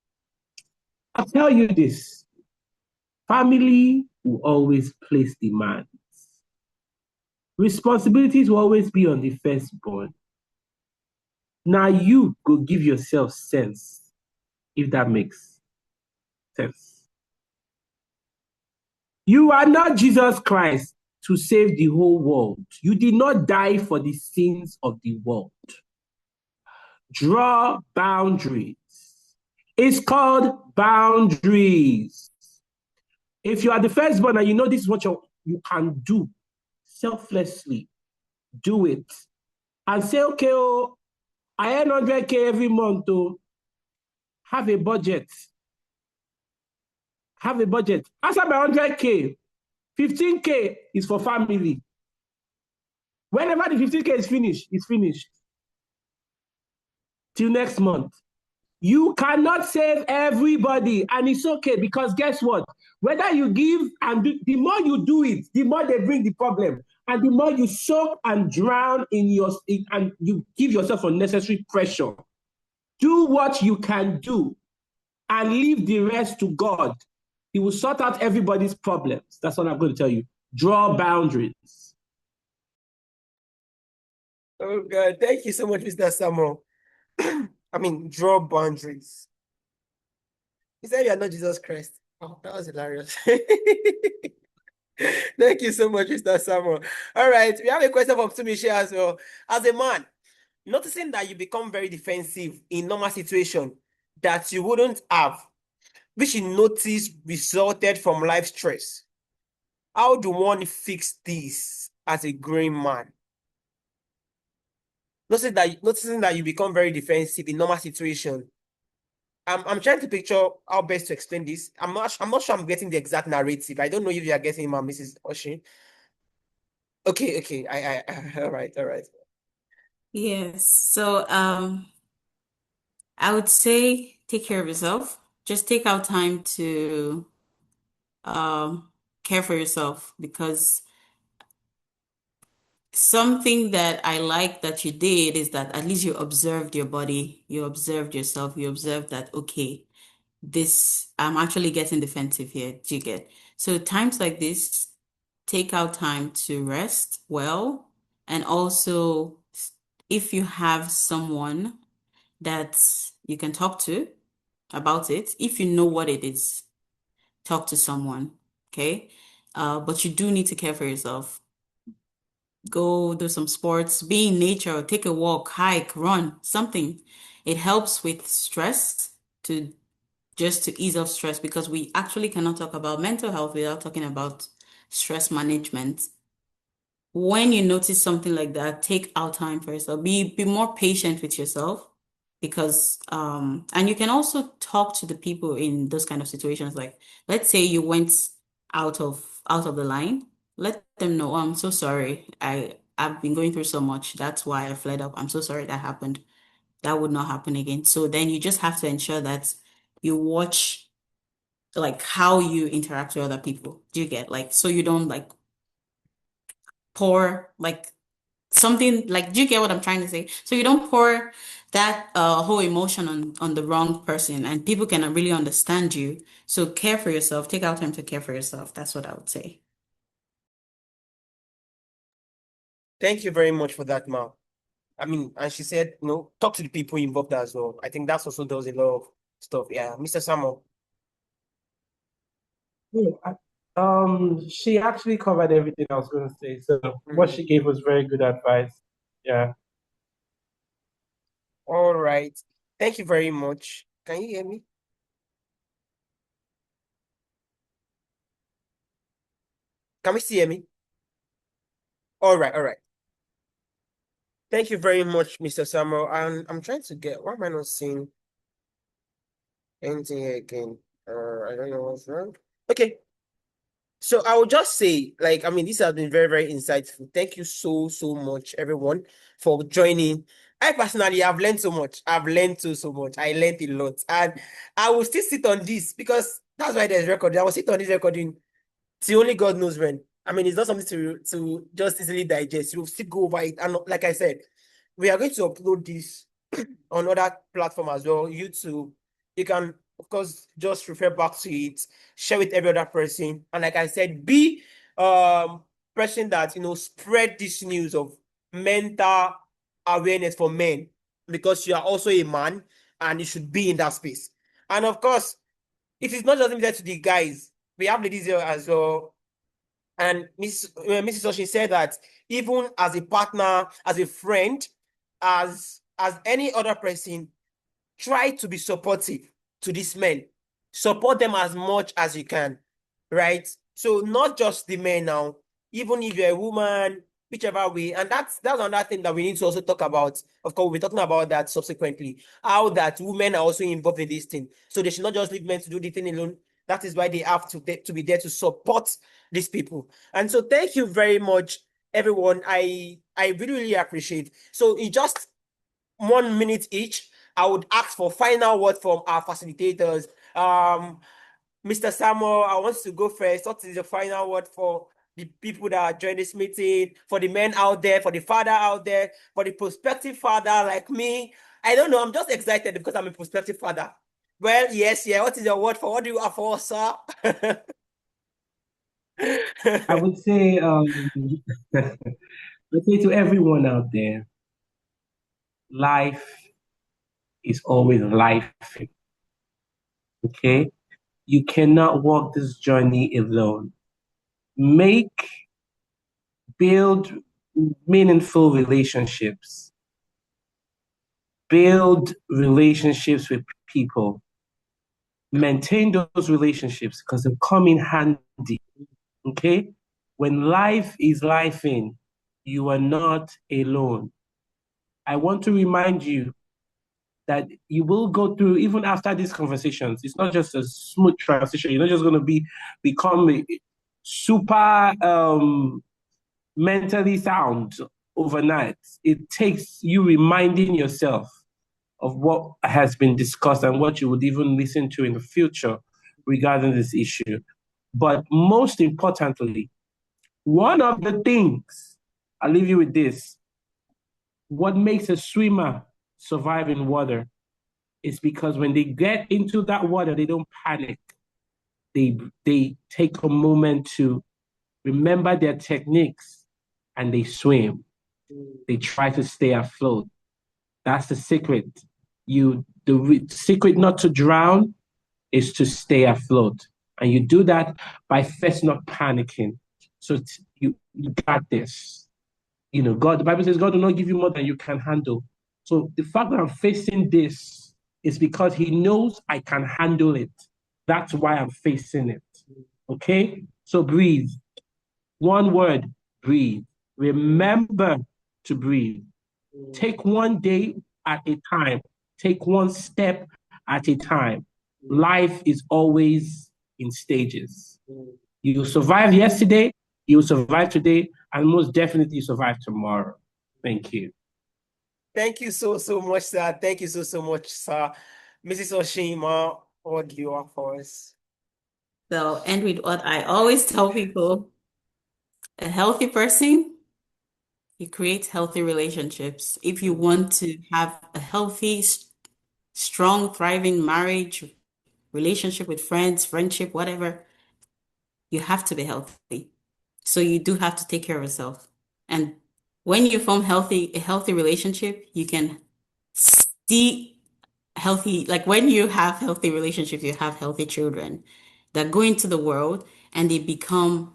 I'll tell you this: family will always place demands. Responsibilities will always be on the firstborn. Now you go give yourself sense, if that makes sense. You are not Jesus Christ to save the whole world. You did not die for the sins of the world. Draw boundaries. It's called boundaries. If you are the firstborn and you know this is what you can do selflessly, do it. And say, okay, oh, I earn 100K every month, oh, have a budget. Have a budget. After my 100K, 15K is for family. Whenever the 15K is finished, it's finished. Till next month. You cannot save everybody, and it's okay because guess what? Whether you give and the more you do it, the more they bring the problem, and the more you soak and drown and you give yourself unnecessary pressure. Do what you can do, and leave the rest to God. He will sort out everybody's problems. That's what I'm going to tell you. Draw boundaries. Oh God, thank you so much, Mr. Samuel. I mean, draw boundaries. He said you are not Jesus Christ. Oh, that was hilarious. Thank you so much, Mr. Samuel. All right, we have a question from Tumishi as well. As a man, noticing that you become very defensive in normal situation that you wouldn't have, which you notice resulted from life stress. How do one fix this as a growing man? Noticing that you become very defensive in normal situation I'm trying to picture how best to explain this. I'm not sure I'm getting the exact narrative. I don't know if you are getting my Mrs. Oshin. Okay. All right. Yes. So I would say take care of yourself. Just take out time to care for yourself, because something that I like that you did is that at least you observed your body, you observed yourself, you observed that, okay, this, I'm actually getting defensive here. Do you get? So times like this, take out time to rest well. And also, if you have someone that you can talk to about it, if you know what it is, talk to someone, okay? But you do need to care for yourself. Go do some sports, be in nature, take a walk, hike, run, something. It helps with stress, to just to ease off stress, because we actually cannot talk about mental health without talking about stress management. When you notice something like that, take out time for yourself. Be more patient with yourself, because and you can also talk to the people in those kind of situations. Like, let's say you went out of the line, let them know, "Oh, I'm so sorry. I've been going through so much. That's why I fled up. I'm so sorry that happened. That would not happen again." So then you just have to ensure that you watch like how you interact with other people. Do you get, like, so you don't like pour like something, like, do you get what I'm trying to say? So you don't pour that whole emotion on the wrong person, and people cannot really understand you. So care for yourself. Take out time to care for yourself. That's what I would say. Thank you very much for that, Ma. I mean, and she said, talk to the people involved as well. I think that's also does a lot of stuff. Yeah, Mr. Samuel. Yeah, she actually covered everything I was going to say. So what Mm. she gave was very good advice. Yeah. All right. Thank you very much. Can you hear me? Can we still hear me? All right. Thank you very much, Mr. Samuel. And I'm trying to get, why am I not seeing anything here again? I don't know what's wrong. Okay. So I would just say, like, I mean, this has been very, very insightful. Thank you so much, everyone, for joining. I personally have learned so much. I've learned so much. I learned a lot. And I will still sit on this because that's why there's recording. I will sit on this recording till only God knows when. I mean, it's not something to just easily digest. You'll still go over it. And like I said, we are going to upload this on other platform as well. YouTube, you can, of course, just refer back to it, share with every other person. And like I said, be person that spread this news of mental awareness for men, because you are also a man and you should be in that space. And of course, it is not just limited to the guys. We have ladies here as well. And Mrs. Oshin said that even as a partner, as a friend, as any other person, try to be supportive to these men. Support them as much as you can, right? So not just the men now, even if you're a woman, whichever way. And that's another thing that we need to also talk about. Of course, we'll be talking about that subsequently. How that women are also involved in this thing. So they should not just leave men to do the thing alone. That is why they have to be there to support these people. And so thank you very much, everyone. I really appreciate. So in just 1 minute each, I would ask for final word from our facilitators. Mr. Samuel, I want you to go first. What is the final word for the people that are joining this meeting, for the men out there, for the father out there, for the prospective father like me? I don't know. I'm just excited because I'm a prospective father. Well, yes, yeah. What is your word for? What do you have for us, sir? I would say, I would say to everyone out there, life is always life. Okay? You cannot walk this journey alone. Make, build meaningful relationships. Build relationships with people. Maintain those relationships because they come in handy. Okay? When life is life in, you are not alone. I want to remind you that you will go through even after these conversations. It's not just a smooth transition. You're not just going to become super mentally sound overnight. It takes you reminding yourself of what has been discussed and what you would even listen to in the future regarding this issue. But most importantly, one of the things, I'll leave you with this, what makes a swimmer survive in water is because when they get into that water, they don't panic. They take a moment to remember their techniques and they swim. They try to stay afloat. That's the secret. The secret not to drown is to stay afloat. And you do that by first not panicking. So you got this. God, the Bible says God will not give you more than you can handle. So the fact that I'm facing this is because he knows I can handle it. That's why I'm facing it. Okay? So breathe. One word, breathe. Remember to breathe. Take one day at a time. Take one step at a time. Life is always in stages. You survived yesterday, you will survive today, and most definitely survive tomorrow. Thank you. Thank you so much, sir. Thank you so much, sir. Mrs. Oshima, what do you have for us? So, end with what I always tell people, a healthy person, he creates healthy relationships. If you want to have a healthy, strong, thriving marriage, relationship with friends, friendship, whatever, you have to be healthy. So you do have to take care of yourself. And when you form a healthy relationship, you can see healthy, like when you have healthy relationships, you have healthy children that go into the world and they become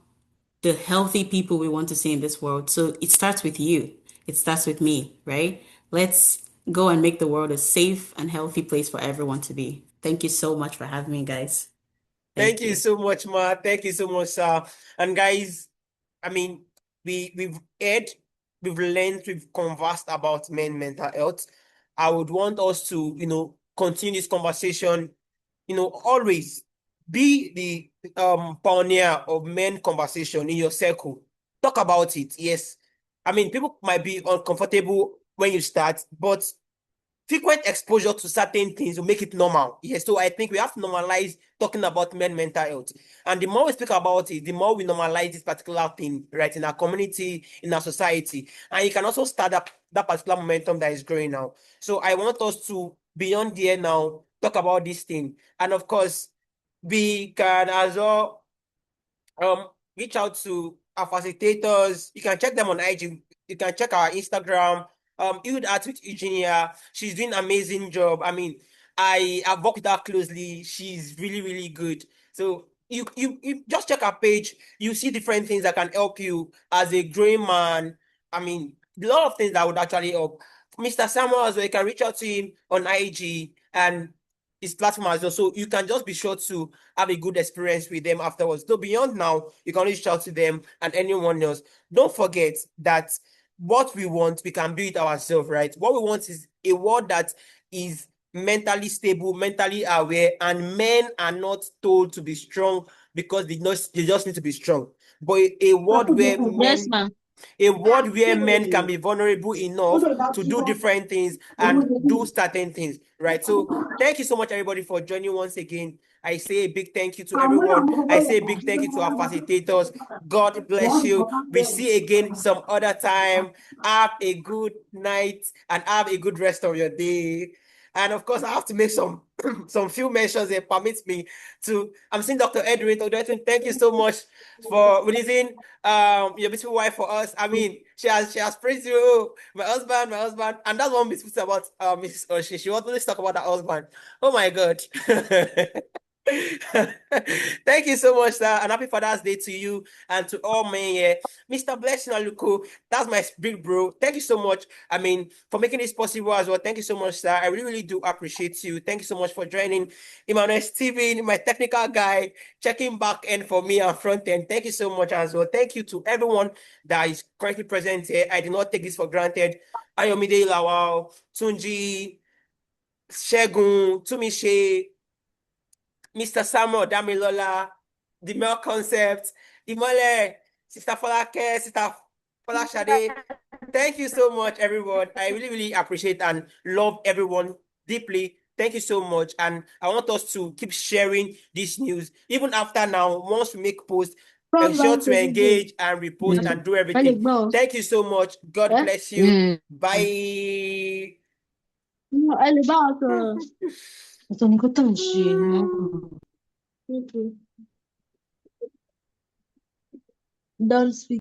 the healthy people we want to see in this world. So it starts with you. It starts with me, right? Let's go and make the world a safe and healthy place for everyone to be. Thank you so much for having me, guys. Thank you so much, Ma. Thank you so much, sir. And guys, I mean, we've learned, we've conversed about mental health. I would want us to, continue this conversation, always be the pioneer of men conversation in your circle. Talk about it. Yes. I mean, people might be uncomfortable when you start, but frequent exposure to certain things will make it normal. Yes, so I think we have to normalize talking about mental health. And the more we speak about it, the more we normalize this particular thing, right, in our community, in our society. And you can also start that particular momentum that is growing now. So I want us to, beyond there now, talk about this thing. And of course, we can as well reach out to our facilitators. You can check them on IG. You can check our Instagram. You'd Art with Eugenia. She's doing an amazing job. I mean, I've worked with her closely. She's really, really good. So you just check our page. You see different things that can help you as a growing man. I mean, a lot of things that would actually help. Mr. Samuel as well, you can reach out to him on IG and his platform as well. So you can just be sure to have a good experience with them afterwards. So beyond now, you can reach out to them and anyone else. Don't forget that what we want, we can build it ourselves, right? What we want is a world that is mentally stable, mentally aware, and men are not told to be strong because they just need to be strong. But a world where Yes, ma'am. a world where men can be vulnerable enough to do different things and do certain things, right? So thank you so much, everybody, for joining once again. I say a big thank you to everyone. I say a big thank you to our facilitators. God bless you. We see again some other time. Have a good night and have a good rest of your day. And of course, I have to make some few mentions that permits me to. I'm seeing Dr. Edwin. Dr. Edwin, thank you so much for releasing your beautiful wife for us. I mean, she has praised you. Oh, my husband, and that's one beautiful about Mrs. Oshie. She always talk about her husband. Oh my God. Thank you so much, sir, and happy Father's Day to you and to all men here. Mr. Blessing Aluko, that's my big bro. Thank you so much. I mean, for making this possible as well. Thank you so much, sir. I really, really do appreciate you. Thank you so much for joining. Emmanuel Steven, my technical guy, checking back end for me and front end. Thank you so much as well. Thank you to everyone that is currently present here. I do not take this for granted. Ayomide Lawal, Tunji, Shegun, Tumise, Mr. Samuel Damilola, the Mel Concept, Imole, Sister Folake, Sister Folashade. Thank you so much, everyone. I really, really appreciate and love everyone deeply. Thank you so much. And I want us to keep sharing this news. Even after now, once we make posts, ensure to engage and repost and do everything. Thank you so much. God bless you. Bye. Don't speak.